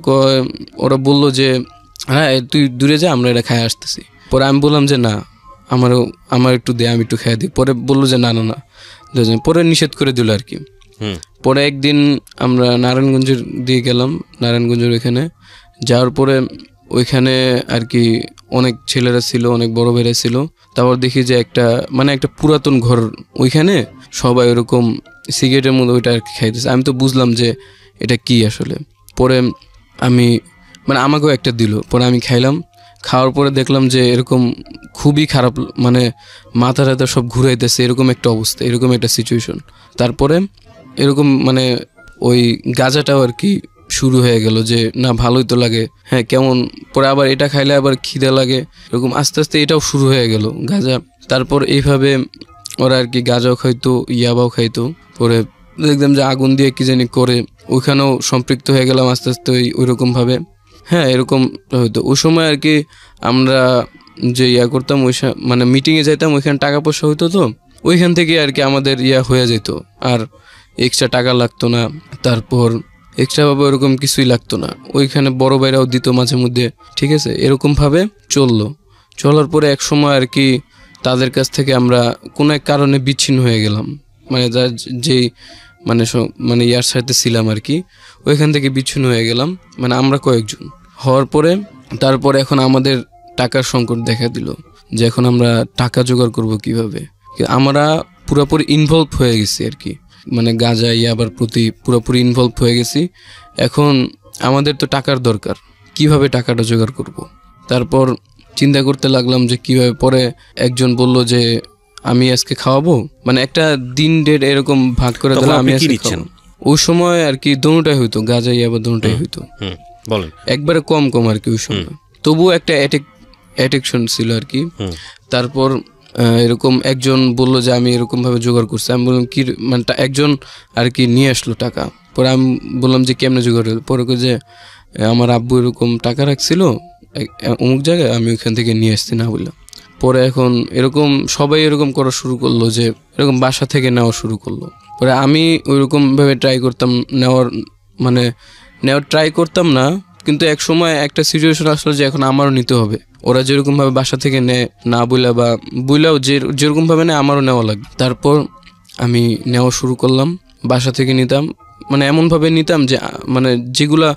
ওরা বললো যে হ্যাঁ তুই দূরে যা, আমরা এটা খাই আসতেছি। পরে আমি বললাম যে না আমার একটু দে, আমি একটু খাই দিই। পরে বললো যে না না না, পরে নিষেধ করে দিল আর কি। পরে একদিন আমরা নারায়ণগঞ্জের দিয়ে গেলাম, নারায়ণগঞ্জের এখানে যাওয়ার পরে ওইখানে আর কি অনেক ছেলেরা ছিল, অনেক বড় ভাইরা ছিল। তারপর দেখি যে একটা পুরাতন ঘর, ওইখানে সবাই ওরকম সিগারেটের মধ্যে ওইটা আর কি খাইতেছে। আমি তো বুঝলাম যে এটা কি আসলে। পরে আমি আমাকেও একটা দিল, পরে আমি খাইলাম। খাওয়ার পরে দেখলাম যে এরকম খুবই খারাপ, মাথা টাথা সব ঘুরাইতেছে, এরকম একটা অবস্থা, এরকম একটা সিচুয়েশন। তারপরে এরকম ওই গাঁজাটাও আর কি শুরু হয়ে গেল যে না ভালোই তো লাগে, হ্যাঁ কেমন। পরে আবার এটা খাইলে আবার খিদে লাগে, এরকম আস্তে আস্তে এটাও শুরু হয়ে গেল গাঁজা। তারপর এইভাবে ওরা আর কি গাঁজাও খাইতো, ইয়াবাও খাইতো। পরে দেখলাম যে আগুন দিয়ে কি জানি করে, ওইখানেও সম্পৃক্ত হয়ে গেলাম আস্তে আস্তে ওইরকমভাবে। হ্যাঁ এরকম হয়তো ওই সময় আর কি আমরা যে করতাম, মিটিংয়ে যাইতাম, ওইখানে টাকা পয়সা হইতো, তো ওইখান থেকে আর কি আমাদের হয়ে যেত, আর এক্সট্রা টাকা লাগতো না। তারপর এক্সট্রাভাবে ওরকম কিছুই লাগতো না, ওইখানে বড় ভাইরাও দিত মাঝে মধ্যে। ঠিক আছে, এরকমভাবে চলার পরে এক সময় আর কি তাদের কাছ থেকে আমরা কোনো এক কারণে বিচ্ছিন্ন হয়ে গেলাম, যেই ইয়ার সাথে ছিলাম আর কি, ওইখান থেকে বিচ্ছিন্ন হয়ে গেলাম, আমরা কয়েকজন হওয়ার পরে। তারপরে এখন আমাদের টাকার সংকট দেখা দিল যে এখন আমরা টাকা জোগাড় করব কিভাবে। আমরা পুরোপুরি ইনভলভ হয়ে গেছি আর কি, গাঁজা ইয়াবার প্রতি পুরোপুরি ইনভলভ হয়ে গেছি। এখন আমাদের তো টাকার দরকার, কিভাবে টাকাটা জোগাড় করব। তারপর চিন্তা করতে লাগলাম যে কিভাবে। পরে একজন বলল যে আমি আজকে খাওয়াবো, একটা দিন ডেট এরকম ভাগ করে দিলাম। আমি আজকে খাওয়াবো। ওই সময় আর কি দোনোটাই হইতো, গাঁজা ইয়াবা দোনোটাই হইতো, একবারে কম আর কি ওই সময়। তবুও একটা অ্যাডিকশন ছিল আর কি। তারপর এরকম একজন বললো যে আমি এরকম ভাবে জোগাড় করছি। আমি বললাম কি, একজন আর কি নিয়ে আসলো টাকা। পরে আমি বললাম যে কেমনে জোগাড় হলো। পরে যে আমার আব্বু এরকম টাকা রাখছিল অমুক জায়গায়, আমি ওইখান থেকে নিয়ে আসছি না বললাম। পরে এখন এরকম সবাই এরকম করা শুরু করলো, যে এরকম বাসা থেকে নেওয়া শুরু করলো। পরে আমি ওইরকম ভাবে ট্রাই করতাম নেওয়ার ট্রাই করতাম না, কিন্তু এক সময় একটা সিচুয়েশন আসলো যে এখন আমারও নিতে হবে। ওরা যেরকম ভাবে বাসা থেকে নেয় না বুইলাও যেরকম ভাবে নেয়, আমারও নেওয়া লাগবে। তারপর আমি নেওয়া শুরু করলাম, বাসা থেকে নিতাম, এমনভাবে নিতাম যে যেগুলা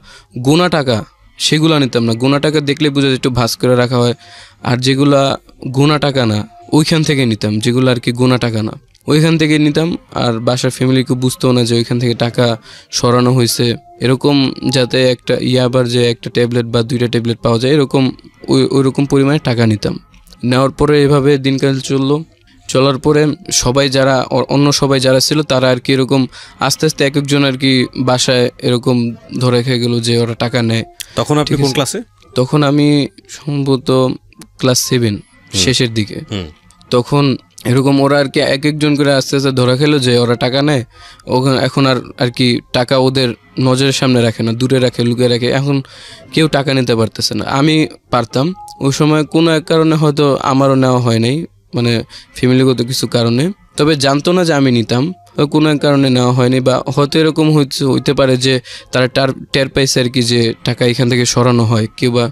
গোনা টাকা সেগুলা নিতাম না। গোনা টাকা দেখলে বুঝা যায় একটু ভাঁজ করে রাখা হয়, আর যেগুলা গোনা টাকা না ওইখান থেকে নিতাম, যেগুলো আর কি গোনা টাকা না ওইখান থেকে নিতাম। আর বাসার ফ্যামিলিকে বুঝতো না যে ওইখান থেকে টাকা সরানো হয়েছে, এরকম যাতে একটা আবার যে একটা ট্যাবলেট বা 2টা ট্যাবলেট পাওয়া যায়, এরকম ওইরকম পরিমাণে টাকা নিতাম। নেওয়ার পরে এভাবে দিনকাল চলার পরে অন্য সবাই যারা ছিল তারা আর কি এরকম আস্তে আস্তে এক একজন আর কি বাসায় এরকম ধরে খেয়ে গেল যে ওরা টাকা নেয়। তখন আপনি কোন ক্লাসে? তখন আমি সম্ভবত ক্লাস 7 শেষের দিকে। তখন এরকম ওরা আর কি এক একজন করে আস্তে আস্তে ধরা খেলো যে ওরা টাকা নেয়। এখন আর কি টাকা ওদের নজরের সামনে রাখে না, দূরে রাখে, লুকিয়ে রাখে। এখন কেউ টাকা নিতে পারতেছে না। আমি পারতাম ওই সময়, কোনো এক কারণে হয়তো আমারও নেওয়া হয় নাই, ফ্যামিলিগত কিছু কারণে। তবে জানতো না যে আমি নিতাম, কোনো এক কারণে নেওয়া হয়নি। বা হয়তো এরকম হইতে পারে যে তারা টের পাইছে আর কি যে টাকা এখান থেকে সরানো হয়, কেউ বা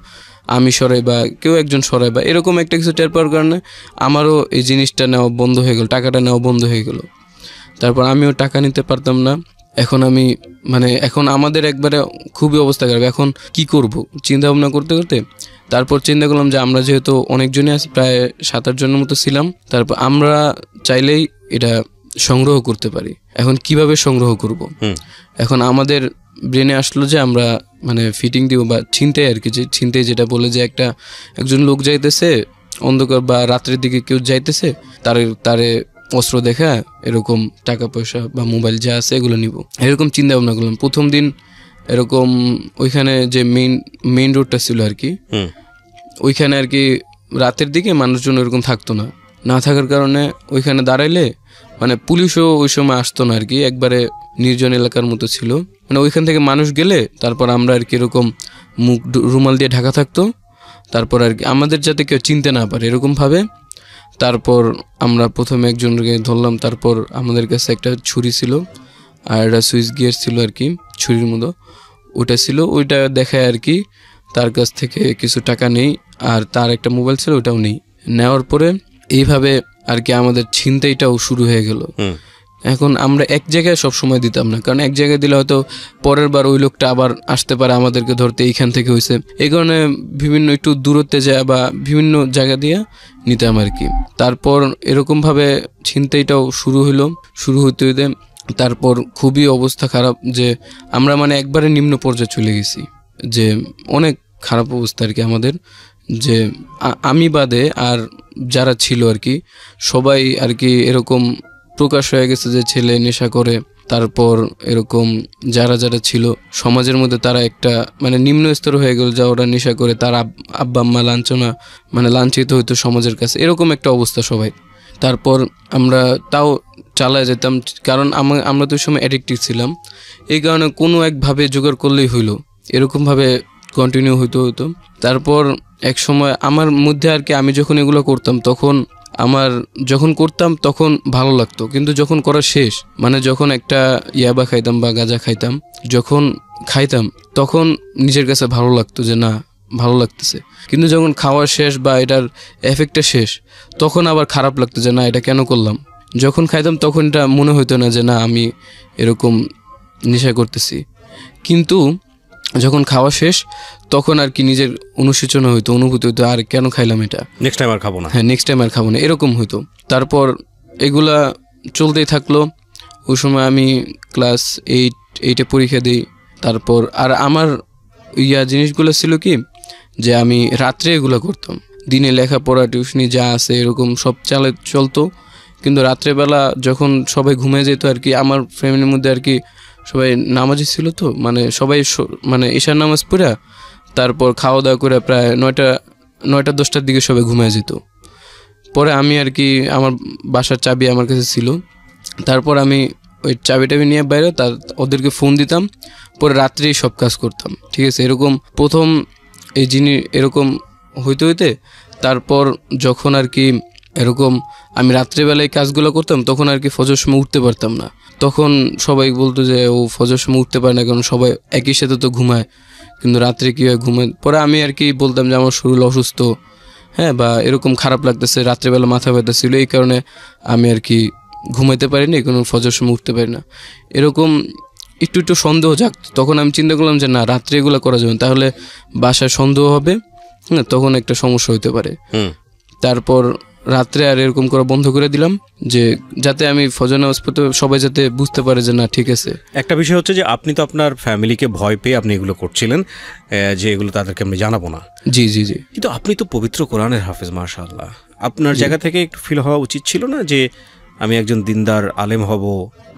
আমি সরাই বা কেউ একজন সরাই, বা এরকম একটা কিছু টের পাওয়ার কারণে আমারও এই জিনিসটা নেওয়া বন্ধ হয়ে গেল, টাকাটা নেওয়া বন্ধ হয়ে গেল। তারপর আমিও টাকা নিতে পারতাম না। এখন আমি এখন আমাদের একবারে খুবই অবস্থা খারাপ। এখন কি করব চিন্তা ভাবনা করতে করতে তারপর চিন্তা করলাম যে আমরা যেহেতু অনেকজনই আছি, প্রায় 7-8 জনের মতো ছিলাম, তারপর আমরা চাইলেই এটা সংগ্রহ করতে পারি। এখন কিভাবে সংগ্রহ করব? এখন আমাদের ব্রেনে আসলো যে আমরা ফিটিং দিব বা ছিনতাই আর কি, যে ছিনতাই যেটা বলে যে একজন লোক যাইতেছে অন্ধকার বা রাত্রের দিকে, কেউ যাইতেছে, তারে অস্ত্র দেখা এরকম টাকা পয়সা বা মোবাইল যা আছে এগুলো নিব, এরকম চিন্তা ভাবনা করলাম। প্রথম দিন এরকম ওইখানে যে মেইন রোডটা ছিল আর কি, ওইখানে আর কি রাতের দিকে মানুষজন ওইরকম থাকতো না থাকার কারণে ওইখানে দাঁড়াইলে পুলিশও ওই সময় আসতো না আর কি, একবারে নির্জন এলাকার মতো ছিল। ওইখান থেকে মানুষ গেলে তারপর আমরা আর কি এরকম মুখ রুমাল দিয়ে ঢাকা থাকতো, তারপর আর কি আমাদের যাতে কেউ চিনতে না পারে এরকমভাবে। তারপর আমরা প্রথমে একজনকে ধরলাম, তারপর আমাদের কাছে একটা ছুরি ছিল আর একটা সুইচ গিয়ার ছিল আর কি, ছুরির মতো ওইটা ছিল। ওইটা দেখায় আর কি তার কাছ থেকে কিছু টাকা নেই, আর তার একটা মোবাইল ছিল ওটাও নেই। নেওয়ার পরে এইভাবে আর কি আমাদের ছিনতাইটাও শুরু হয়ে গেল। এখন আমরা এক জায়গায় সব সময় দিতাম না, কারণ এক জায়গায় দিলে হয়তো পরের বার ওই লোকটা আবার আসতে পারে আমাদেরকে ধরতে, এইখান থেকে হয়েছে, এই কারণে বিভিন্ন একটু দূরত্বে যায় বা বিভিন্ন জায়গা দিয়ে নিতাম আর কি। তারপর এরকমভাবে ছিনতাইটাও শুরু হইতে হইতে তারপর খুবই অবস্থা খারাপ, যে আমরা মানে একবারে নিম্ন পর্যায়ে চলে গেছি, যে অনেক খারাপ অবস্থা আর কি আমাদের, যে আমি বাদে আর যারা ছিল আর কি সবাই আর কি এরকম প্রকাশ হয়ে গেছে যে ছেলে নেশা করে। তারপর এরকম যারা ছিল সমাজের মধ্যে তারা একটা মানে নিম্ন স্তর হয়ে গেল, যা ওরা নেশা করে, তার আব্বা আম্মা লাঞ্ছিত হইতো সমাজের কাছে, এরকম একটা অবস্থা সবাই। তারপর আমরা তাও চালায় যেতাম, কারণ আমরা তো ওই সময় অ্যাডিক্টিভ ছিলাম, এই কারণে কোনো একভাবে জোগাড় করলেই হইলো, এরকমভাবে কন্টিনিউ হতো। তারপর এক সময় আমার মধ্যে আর কি আমি যখন এগুলো করতাম তখন ভালো লাগতো, কিন্তু যখন করা শেষ মানে যখন একটা ইয়াবা খাইতাম বা গাঁজা খাইতাম, যখন খাইতাম তখন নিজের কাছে ভালো লাগতো যে না ভালো লাগতেছে, কিন্তু যখন খাওয়া শেষ বা এটার এফেক্টটা শেষ তখন আবার খারাপ লাগতো যে না এটা কেন করলাম। যখন খাইতাম তখন এটা মনে হতো না যে না আমি এরকম নেশা করতেছি, কিন্তু যখন খাওয়া শেষ তখন আর কি নিজের অনুশোচনা হইতো, অনুভূতি হইতো আর কেন খাইলাম এটা, নেক্সট টাইম আর খাবো না, হ্যাঁ নেক্সট টাইম আর খাবো না, এরকম হইতো। তারপর এগুলা চলতেই থাকলো। ওই সময় আমি ক্লাস 8 পরীক্ষা দিই। তারপর আর আমার জিনিসগুলো ছিল কি যে আমি রাত্রে এগুলো করতাম, দিনে লেখাপড়া টিউশনি যা আছে এরকম সব চলতো, কিন্তু রাত্রেবেলা যখন সবাই ঘুমিয়ে যেত আর কি, আমার ফ্যামিলির মধ্যে আর কি সবাই নামাজি ছিল, তো মানে সবাই মানে ঈশার নামাজ পড়া তারপর খাওয়া দাওয়া করে প্রায় 9টা-10টার দিকে সবাই ঘুমিয়ে যেত। পরে আমি আর কি আমার বাসার চাবি আমার কাছে ছিল, তারপর আমি ওই চাবি নিয়ে বাইরে ওদেরকে ফোন দিতাম, পরে রাত্রেই সব কাজ করতাম, ঠিক আছে। এরকম প্রথম এই জিনিস এরকম হইতে তারপর যখন আর কি এরকম আমি রাত্রেবেলায় কাজগুলো করতাম তখন আর কি ফজর সময় উঠতে পারতাম না, তখন সবাই বলতো যে ও ফজর সময় উঠতে পারে না, কারণ সবাই একই সাথে তো ঘুমায়, কিন্তু রাত্রে কী হয় ঘুমায়। পরে আমি আর কি বলতাম যে আমার শরীর অসুস্থ, হ্যাঁ, বা এরকম খারাপ লাগতেছে, রাত্রেবেলা মাথা ব্যথা ছিল, এই কারণে আমি আর কি ঘুমাইতে পারিনি, কোনো ফজর সময় উঠতে পারি না, এরকম একটু সন্দেহ জাগতো। তখন আমি চিন্তা করলাম যে না রাত্রে এগুলো করা যাবে, তাহলে বাসায় সন্দেহ হবে, হ্যাঁ, তখন একটা সমস্যা হইতে পারে। তারপর রাত্রে আর এরকম করা বন্ধ করে দিলাম, যে যাতে আমি ফজর নামাজ পড়তে সবাই যাতে বুঝতে পারে যে না ঠিক আছে। একটা বিষয় হচ্ছে যে আপনি তো আপনার ফ্যামিলিকে ভয় পেয়ে আপনি এগুলো করছিলেন, যে এগুলো তাদেরকে আমি জানাবো না। জি, কিন্তু আপনি তো পবিত্র কোরআনের হাফেজ, মাশাআল্লাহ। আপনার জায়গা থেকে একটু ফিল হওয়া উচিত ছিল না যে আমি একজন দিনদার আলেম হব,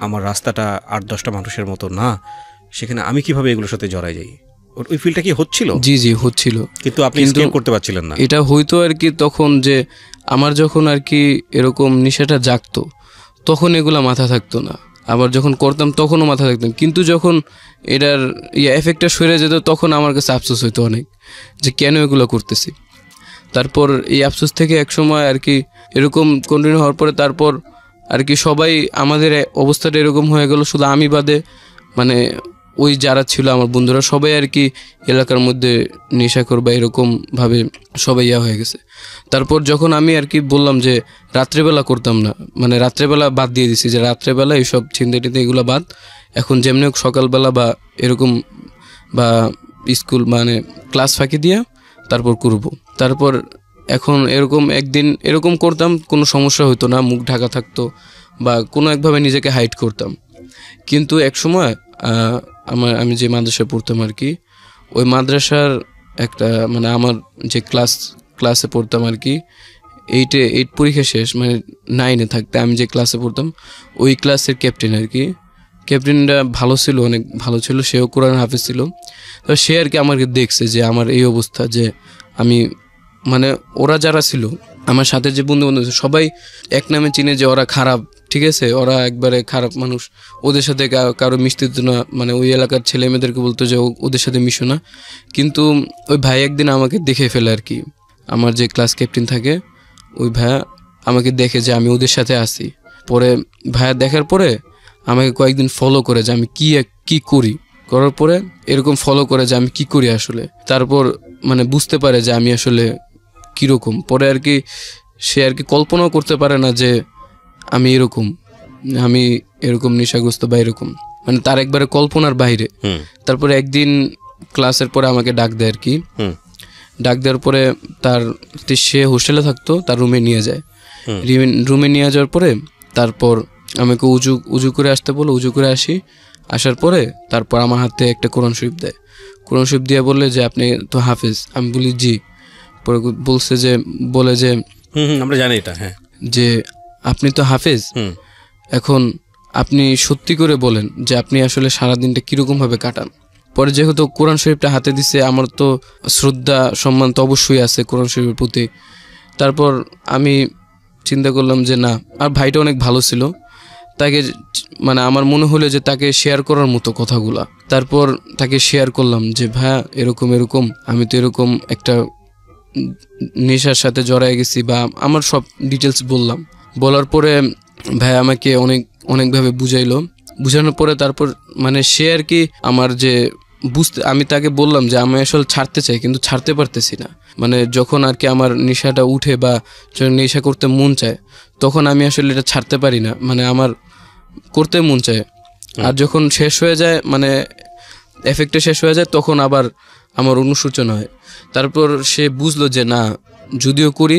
আমার রাস্তাটা 8-10টা মানুষের মতো না, সেখানে আমি কিভাবে এগুলোর সাথে জড়াই যাই? ওই ফিলটা কি হচ্ছিল? জি হচ্ছিল, কিন্তু আপনি স্কেপ করতে পারছিলেন না। এটা হইতো আর কি তখন, যে আমার যখন আর কি এরকম নেশাটা জাগতো তখন এগুলা মাথা থাকতো না, আবার যখন করতাম তখনও মাথা থাকতাম, কিন্তু যখন এটার এফেক্টটা সরে যেত তখন আমার কাছে আফসোস হইতো অনেক, যে কেন এগুলো করতেছি। তারপর এই আফসোস থেকে এক সময় আর কি এরকম কন্টিনিউ হওয়ার পরে তারপর আর কি সবাই আমাদের অবস্থাটা এরকম হয়ে গেল, শুধু আমি বাদে, মানে ওই যারা ছিল আমার বন্ধুরা সবাই আর কি এলাকার মধ্যে নেশাখোর বা এরকমভাবে সবাই হয়ে গেছে। তারপর যখন আমি আর কি বললাম যে রাত্রেবেলা করতাম না, মানে রাত্রেবেলা বাদ দিয়ে দিছি, যে রাত্রেবেলা এইসব ছিনতাইটিতে এগুলো বাদ, এখন যেমনি হোক সকালবেলা বা এরকম বা স্কুল মানে ক্লাস ফাঁকি দিয়ে তারপর করব। তারপর এখন এরকম একদিন এরকম করতাম, কোনো সমস্যা হতো না, মুখ ঢাকা থাকতো বা কোনো একভাবে নিজেকে হাইড করতাম। কিন্তু এক সময় আমি যে মাদ্রাসায় পড়তাম আর কি, ওই মাদ্রাসার একটা মানে আমার যে ক্লাসে পড়তাম আর কি, 8 পরীক্ষা শেষ, মানে 9-এ থাকতে আমি যে ক্লাসে পড়তাম ওই ক্লাসের ক্যাপ্টেন আর কি, ক্যাপ্টেনটা ভালো ছিল, অনেক ভালো ছিল, সেও কোরআন হাফেজ ছিল। তো সে আর কি আমাকে দেখছে যে আমার এই অবস্থা, যে আমি মানে ওরা যারা ছিল আমার সাথে যে বন্ধু সবাই এক নামে চিনে যে ওরা খারাপ, ঠিক আছে, ওরা একবারে খারাপ মানুষ, ওদের সাথে কারো মিশতে দিত না, মানে ওই এলাকার ছেলে মেয়েদেরকে বলতো যে ওদের সাথে মিশো না। কিন্তু ওই ভাই একদিন আমাকে দেখে ফেলে আর কি, আমার যে ক্লাস ক্যাপ্টেন থাকে ওই ভাইয়া আমাকে দেখে যে আমি ওদের সাথে আসি। পরে ভাইয়া দেখার পরে আমাকে কয়েকদিন ফলো করে যে আমি কি করি, করার পরে এরকম ফলো করে যে আমি কি করি আসলে, তারপর মানে বুঝতে পারে যে আমি আসলে কীরকম। পরে আর কি সে আর কি কল্পনাও করতে পারে না যে আমি এরকম, আমি এরকম নেশাগ্রস্ত বা এরকম, মানে তার একবারে কল্পনার বাইরে। তারপরে একদিন ক্লাসের পরে আমাকে ডাক দেয় আর কি, ডাক দেওয়ার পরে সে হোস্টেলে থাকতো, তার রুমে নিয়ে যায়। রুমে নিয়ে যাওয়ার পরে তারপর আমাকে উজু করে আসতে বলো, উজু করে আসার পরে তারপর আমার হাতে একটা কোরআন শরীফ দেয়। কোরআন শরীফ দিয়ে বললে যে আপনি তো হাফেজ। আমি বলি জি। পরে বলে যে আমরা জানি এটা, হ্যাঁ, যে আপনি তো হাফেজ, এখন আপনি সত্যি করে বলেন যে আপনি আসলে সারাদিনটা কীরকমভাবে কাটান। পরে যেহেতু কোরআন শরীফটা হাতে দিছে, আমার তো শ্রদ্ধা সম্মান তো অবশ্যই আছে কোরআন শরীফের প্রতি। তারপর আমি চিন্তা করলাম যে না, আর ভাইটা অনেক ভালো ছিল, তাকে মানে আমার মনে হলো যে তাকে শেয়ার করার মতো কথাগুলা। তারপর তাকে শেয়ার করলাম যে ভাইয়া এরকম এরকম, আমি তো এরকম একটা নেশার সাথে জড়ায় গেছি, বা আমার সব ডিটেলস বললাম। বলার পরে ভাইয়া আমাকে অনেকভাবে বুঝানোর পরে তারপর মানে সে আর কি আমার যে আমি তাকে বললাম যে আমি আসলে ছাড়তে চাই, কিন্তু ছাড়তে পারতেছি না। মানে যখন আর কি আমার নেশাটা উঠে বা যখন নেশা করতে মন চায়, তখন আমি আসলে এটা ছাড়তে পারি না, মানে আমার করতে মন চায়। আর যখন শেষ হয়ে যায়, মানে এফেক্টটা শেষ হয়ে যায়, তখন আবার আমার অনুশোচনা হয়। তারপর সে বুঝলো যে না, যদিও করি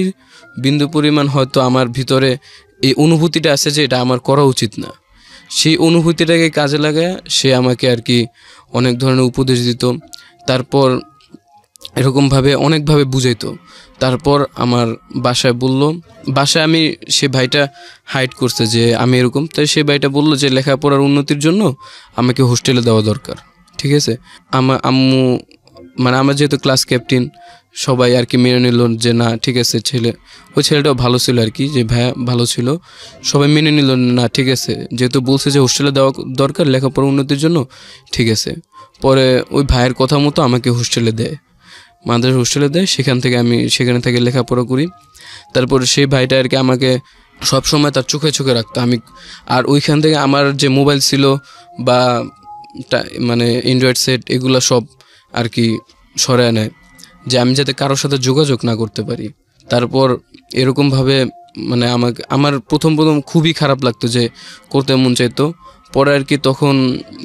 বিন্দু পরিমাণ হয়তো আমার ভিতরে এই অনুভূতিটা আছে যে এটা আমার করা উচিত না। সেই অনুভূতিটাকে কাজে লাগায় সে আমাকে আর কি অনেক ধরনের উপদেশ দিত। তারপর এরকমভাবে অনেকভাবে বুঝাইতো। তারপর আমার বাসায় আমি সে ভাইটা হাইড করছে যে আমি এরকম। তাই সে ভাইটা বললো যে লেখাপড়ার উন্নতির জন্য আমাকে হোস্টেলে দেওয়া দরকার। ঠিক আছে, আম্মু মানে আমার যেহেতু ক্লাস ক্যাপ্টেন, সবাই আর কি মেনে নিল যে না ঠিক আছে, ওই ছেলেটাও ভালো ছিল আর কি, যে ভাইয়া ভালো ছিল, সবাই মেনে নিল না ঠিক আছে, যেহেতু বলছে যে হোস্টেলে দেওয়া দরকার লেখাপড়ার উন্নতির জন্য, ঠিক আছে। পরে ওই ভাইয়ের কথা মতো আমাকে হোস্টেলে দেয়, মাদ্রাসা হোস্টেলে দেয়। সেখানে থেকে লেখাপড়া করি। তারপর সেই ভাইটা আর কি আমাকে সবসময় তার চোখে রাখতো। আর ওইখান থেকে আমার যে মোবাইল ছিল বা মানে অ্যান্ড্রয়েড সেট, এগুলো সব আর কি সরায় নেয়, যে আমি যাতে কারোর সাথে যোগাযোগ না করতে পারি। তারপর এরকমভাবে মানে আমার প্রথম খুবই খারাপ লাগতো, যে করতে মন চাইতো। পরে আর কি তখন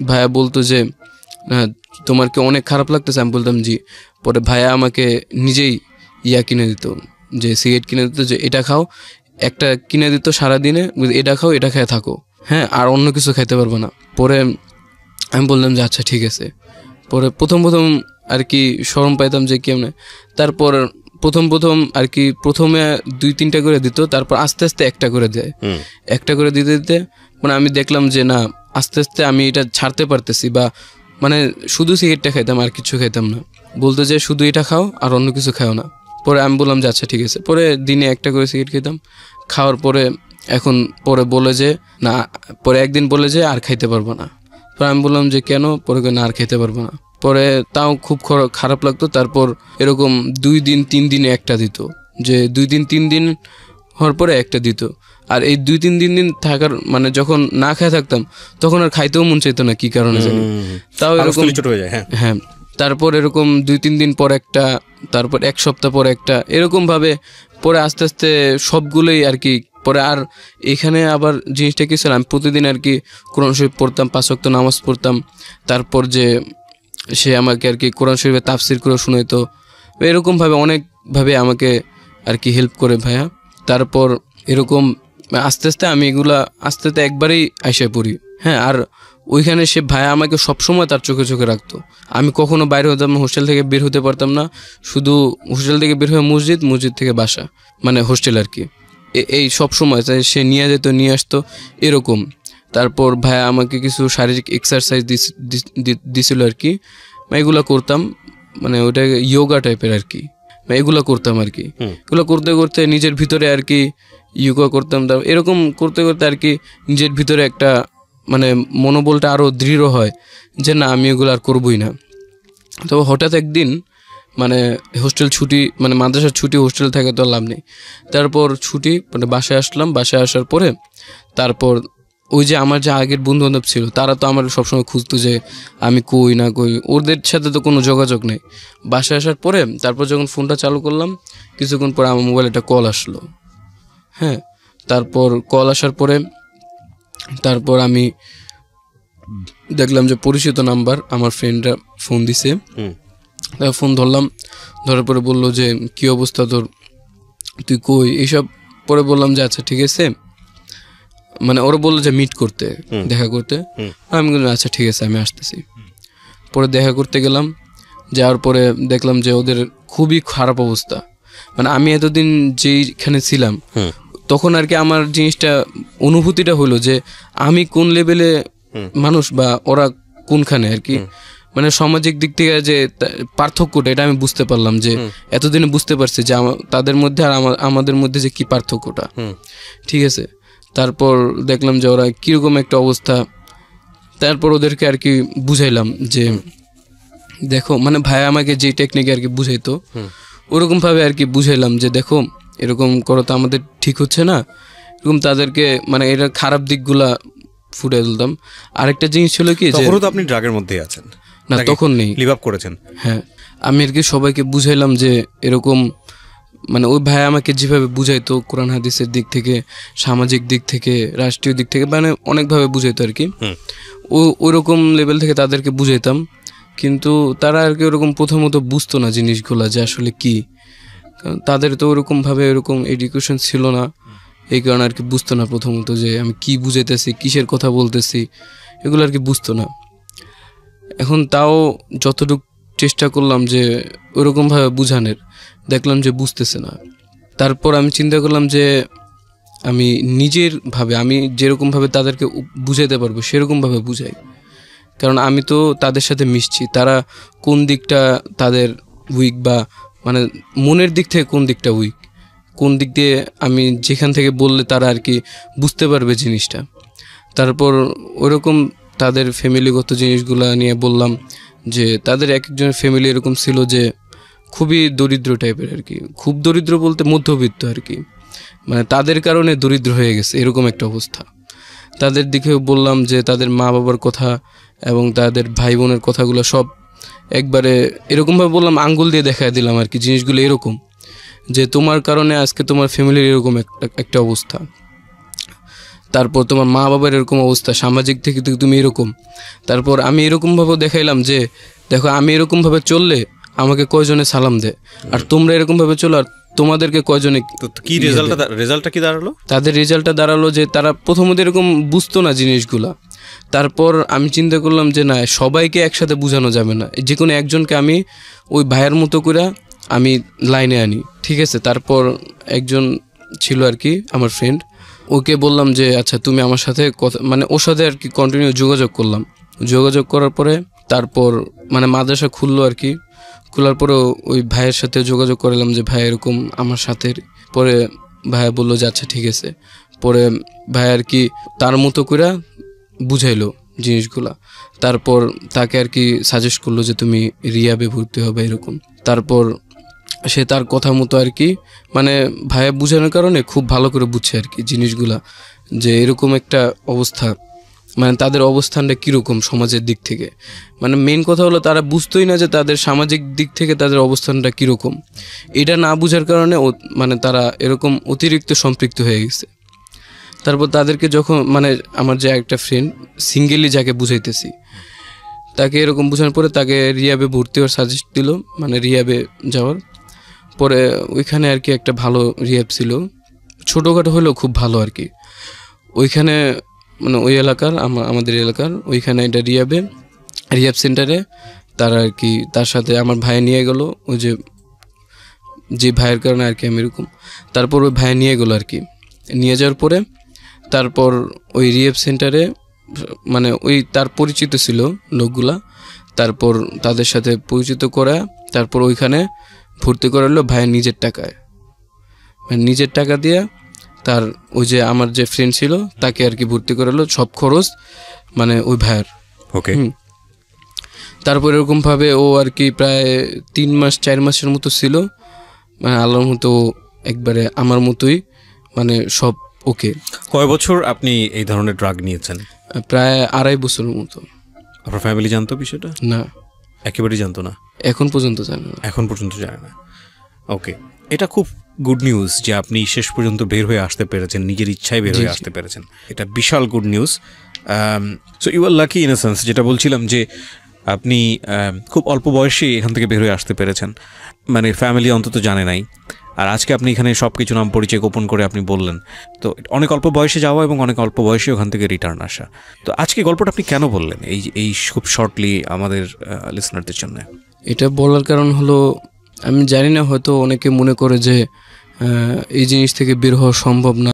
ভাইয়া বলতো যে তোমার কি অনেক খারাপ লাগতেছে? আমি বলতাম জি। পরে ভাইয়া আমাকে নিজেই কিনে দিত, যে সিগারেট কিনে দিত, যে এটা খাও, একটা কিনে দিত সারাদিনে, এটা খাও, এটা খেয়ে থাকো, হ্যাঁ, আর অন্য কিছু খাইতে পারবো না। পরে আমি বললাম যে আচ্ছা ঠিক আছে। পরে প্রথম আর কি শরম পাইতাম যে কেমনে। তারপর প্রথম আর কি প্রথমে 2-3টা করে দিত, তারপর আস্তে আস্তে একটা করে দেয়। একটা করে দিতে মানে আমি দেখলাম যে না, আস্তে আস্তে আমি এটা ছাড়তে পারতেছি, বা মানে শুধু সিগারেটটা খাইতাম, আর কিছু খাইতাম না। বলতো যে শুধু এটা খাও, আর অন্য কিছু খাও না। পরে আমি বললাম যে আচ্ছা ঠিক আছে। পরে দিনে একটা করে সিগারেট খেতাম। খাওয়ার পরে বলে যে না, পরে একদিন বলে যে আর খাইতে পারবো না। পরে আমি বললাম যে কেন? পরে না, আর খেতে পারবো না। পরে তাও খুব খারাপ লাগতো। তারপর এরকম 2 দিন 3 দিনে একটা দিত, যে 2 দিন 3 দিন হওয়ার পরে একটা দিত। আর এই 2-3 দিন থাকার মানে যখন না খেয়ে থাকতাম, তখন আর খাইতেও মন চাইতো না, কি কারণে জানি। তাও এরকম হ্যাঁ। তারপর এরকম 2-3 দিন পর একটা, তারপর 1 সপ্তাহ পর একটা, এরকম ভাবে পরে আস্তে আস্তে সবগুলোই আর কি। পরে আর এখানে আবার জিনিসটা কি ছিল, আমি প্রতিদিন আর কি কোরআন শরীফ পড়তাম, 5 ওয়াক্ত নামাজ পড়তাম। তারপর যে সে আমাকে আর কি কোরআন শরীফের তাফসির করে শুনাইতো, এরকমভাবে অনেকভাবে আমাকে আর কি হেল্প করে ভাইয়া। তারপর এরকম আস্তে আস্তে আমি এগুলা আস্তে আস্তে একবারেই আইসা পড়ি, হ্যাঁ। আর ওইখানে সে ভাইয়া আমাকে সবসময় তার চোখে রাখতো। আমি কখনো বাইরে হতাম না, হোস্টেল থেকে বের হতে পারতাম না। শুধু হোস্টেল থেকে বের হয়ে মসজিদ থেকে বাসা, মানে হোস্টেল আর কি, এই সব সময় সে নিয়ে যেত, নিয়ে আসতো, এরকম। তারপর ভাইয়া আমাকে কিছু শারীরিক এক্সারসাইজ দিছিল আর কি, এগুলো করতাম, মানে ওটা যোগা টাইপের আর কি, এগুলো করতাম আর কি। এগুলো করতে করতে নিজের ভিতরে আর কি যোগা করতাম। এরকম করতে করতে আর কি নিজের ভিতরে একটা মানে মনোবলটা আরও দৃঢ় হয়, যে না আমি এগুলো আর করবোই না। তবে হঠাৎ একদিন মানে হোস্টেল ছুটি, মানে মাদ্রাসার ছুটি, হোস্টেল থাকে তো লাভ নেই। তারপর ছুটি মানে বাসায় আসলাম। বাসায় আসার পরে তারপর ওই যে আমার যে আগের বন্ধুবান্ধব ছিল, তারা তো আমার সবসময় খুঁজতো যে আমি কই না কই, ওদের সাথে তো কোনো যোগাযোগ নেই। বাসায় আসার পরে তারপর যখন ফোনটা চালু করলাম, কিছুক্ষণ পরে আমার মোবাইলে একটা কল আসলো, হ্যাঁ। তারপর কল আসার পরে তারপর আমি দেখলাম যে পরিচিত নাম্বার, আমার ফ্রেন্ডরা ফোন দিছে, ফোন ধরলাম, ধরার পরে বললো যে কি অবস্থা তোর, তুই কই, এইসব। পরে বললাম যে আচ্ছা ঠিক আছে, মানে ওরা বললো যে মিট করতে, দেখা করতে। আমি বললাম আচ্ছা ঠিক আছে, আমি আসতেছি। পরে দেখা করতে গেলাম, যাওয়ার পরে দেখলাম যে ওদের খুবই খারাপ অবস্থা। মানে আমি এতদিন যেইখানে ছিলাম তখন আর কি আমার জিনিসটা অনুভূতিটা হলো যে আমি কোন লেভেলে মানুষ বা ওরা কোনখানে আর কি, মানে সামাজিক দিক থেকে যে পার্থক্যটা, এটা আমি বুঝতে পারলাম যে এতদিনে বুঝতে পারছি যে তাদের মধ্যে আর আমাদের মধ্যে যে কি পার্থক্যটা। ঠিক আছে, তারপর দেখলাম যে ওরা কীরকম একটা অবস্থা। তারপর ওদেরকে আর কি বুঝাইলাম যে দেখো, মানে ভাই আমাকে যে টেকনিকে আর কি বুঝাইতো ওরকমভাবে আর কি বুঝাইলাম যে দেখো এরকম করো তো আমাদের ঠিক হচ্ছে না, এরকম তাদেরকে মানে এটার খারাপ দিকগুলা ফুটে তুলতাম। আরেকটা জিনিস ছিল কি, তখনও তো আপনি ড্রাগের মধ্যেই আছেন না? তখন নেই, লিভ আপ করেছেন। হ্যাঁ, আমি আর কি সবাইকে বুঝাইলাম যে এরকম, মানে ওই ভাই আমাকে যেভাবে বুঝাইতো কোরআন হাদিসের দিক থেকে, সামাজিক দিক থেকে, রাষ্ট্রীয় দিক থেকে, মানে অনেকভাবে বুঝাইতো আর কি। ওইরকম লেভেল থেকে তাদেরকে বুঝাইতাম, কিন্তু তারা আর কি ওরকম প্রথমত বুঝতো না জিনিসগুলা যে আসলে কি, কারণ তাদের তো ওরকমভাবে এরকম এডুকেশন ছিল না, এই কারণে আর কি বুঝতো না প্রথমত যে আমি কি বুঝাইতেছি, কিসের কথা বলতেছি, এগুলো আর কি বুঝতো না। এখন তাও যতটুকু চেষ্টা করলাম যে ওরকমভাবে বুঝানোর, দেখলাম যে বুঝতেছে না। তারপর আমি চিন্তা করলাম যে আমি নিজের ভাবে, আমি যেরকমভাবে তাদেরকে বুঝাইতে পারবো সেরকমভাবে বুঝাই, কারণ আমি তো তাদের সাথে মিশছি। তারা কোন দিকটা তাদের উইক, বা মানে মনের দিক থেকে কোন দিকটা উইক, কোন দিক দিয়ে আমি যেখান থেকে বললে তারা আর কি বুঝতে পারবে জিনিসটা। তারপর ওরকম তাদের ফ্যামিলিগত জিনিসগুলো নিয়ে বললাম যে তাদের এক একজনের ফ্যামিলি এরকম ছিল যে খুবই দরিদ্র টাইপের আর কি, খুব দরিদ্র বলতে মধ্যবিত্ত আর কি, মানে তাদের কারণে দরিদ্র হয়ে গেছে এরকম একটা অবস্থা। তাদের দিকেও বললাম যে তাদের মা বাবার কথা এবং তাদের ভাই বোনের কথাগুলো সব একবারে এরকমভাবে বললাম, আঙ্গুল দিয়ে দেখায় দিলাম আর কি জিনিসগুলো এরকম, যে তোমার কারণে আজকে তোমার ফ্যামিলির এরকম একটা অবস্থা, তারপর তোমার মা বাবার এরকম অবস্থা, সামাজিক থেকে তুমি এরকম। তারপর আমি এরকমভাবেও দেখাইলাম যে দেখো আমি এরকমভাবে চললে আমাকে কয়জনে সালাম দেয়, আর তোমরা এরকমভাবে চলো আর তোমাদেরকে কয়জনে কি রেজাল্টটা কি দাঁড়ালো? তাদের রেজাল্টটা দাঁড়ালো যে তারা প্রথমত এরকম বুঝতো না জিনিসগুলা। তারপর আমি চিন্তা করলাম যে না, সবাইকে একসাথে বোঝানো যাবে না, যে কোনো একজনকে আমি ওই ভাইয়ের মতো করে আমি লাইনে আনি। ঠিক আছে, তারপর একজন ছিল আর কি আমার ফ্রেন্ড, ওকে বললাম যে আচ্ছা তুমি আমার সাথে কথা, মানে ওর সাথে আর কি কন্টিনিউ যোগাযোগ করলাম। যোগাযোগ করার পরে তারপর মানে মাদ্রাসা খুললো আর কি, খোলার পরে ওই ভাইয়ের সাথে যোগাযোগ করলাম যে ভাই এরকম আমার সাথে। পরে ভাইয়া বললো যে আচ্ছা ঠিক আছে। পরে ভাই আর কি তার মতো করে বুঝাইলো জিনিসগুলা। তারপর তাকে আর কি সাজেস্ট করলো যে তুমি রিয়াবে ভর্তি হবে এরকম। তারপর সে তার কথা মতো আর কি, মানে ভাইয়া বুঝানোর কারণে খুব ভালো করে বুঝছে আর কি জিনিসগুলা, যে এরকম একটা অবস্থা, মানে তাদের অবস্থানটা কীরকম সমাজের দিক থেকে। মানে মেন কথা হলো তারা বুঝতোই না যে তাদের সামাজিক দিক থেকে তাদের অবস্থানটা কীরকম। এটা না বুঝার কারণে মানে তারা এরকম অতিরিক্ত সম্পৃক্ত হয়ে গেছে। তারপর তাদেরকে যখন মানে আমার যে একটা ফ্রেন্ড সিঙ্গেলি যাকে বুঝাইতেছি, তাকে এরকম বোঝানোর পরে তাকে রিয়াবে ভর্তি হওয়ার সাজেস্ট দিল, মানে রিয়াবে যাওয়ার। পরে ওইখানে আর কি একটা ভালো রিয়াব ছিল, ছোটোখাটো হলেও খুব ভালো আর কি। ওইখানে মানে ওই এলাকার আমাদের এলাকার ওইখানে একটা রিয়াব সেন্টারে তারা আর কি, তার সাথে আমার ভাই নিয়ে গেল, ওই যে ভাইয়ের কারণে আর কি আমি এরকম। তারপর ওই ভাই নিয়ে গেলো আর কি, নিয়ে যাওয়ার পরে তারপর ওই রিয়াব সেন্টারে মানে ওই তার পরিচিত ছিল লোকগুলা, তারপর তাদের সাথে পরিচিত করা, তারপর ওইখানে ভর্তি করালো ভাইয়ের নিজের টাকায়, মানে নিজের টাকা দিয়ে তার ওই যে আমার যে ফ্রেন্ড ছিল তাকে আর কি ভর্তি করালো, সব খরচ মানে ওই ভাইয়ের। ওকে। তারপর এরকমভাবে ও আর কি প্রায় 3-4 মাসের মতো ছিল, মানে আল্লাহর মতো একবারে আমার মতোই, মানে সব ওকে। কয় বছর আপনি এই ধরনের ড্রাগ নিয়েছেন? প্রায় 2.5 বছরের মতো। আপনার ফ্যামিলি জানতো বিষয়টা? না, একেবারেই জানতো না? এখন পর্যন্ত জানে না। এখন পর্যন্ত জানে না। ওকে, এটা খুব গুড নিউজ যে আপনি শেষ পর্যন্ত বের হয়ে আসতে পেরেছেন, নিজের ইচ্ছায় বের হয়ে আসতে পেরেছেন, এটা বিশাল good news. So you are lucky in a sense, যেটা বলছিলাম যে আপনি খুব অল্প বয়সে এখান থেকে বের হয়ে আসতে পেরেছেন, মানে ফ্যামিলি অন্তত জানে নাই, আর আজকে আপনি এখানে সব কিছু নাম পরিচয় গোপন করে আপনি বললেন, তো অনেক অল্প বয়সে যাওয়া এবং অনেক অল্প বয়সে ওখান থেকে রিটার্ন আসা। তো আজকে গল্পটা আপনি কেন বললেন এই খুব শর্টলি আমাদের লিসনারদের জন্য? এটা বলার কারণ হলো, আমি জানি না, হয়তো অনেকে মনে করে যে এই জিনিস থেকে বের হওয়া সম্ভব না,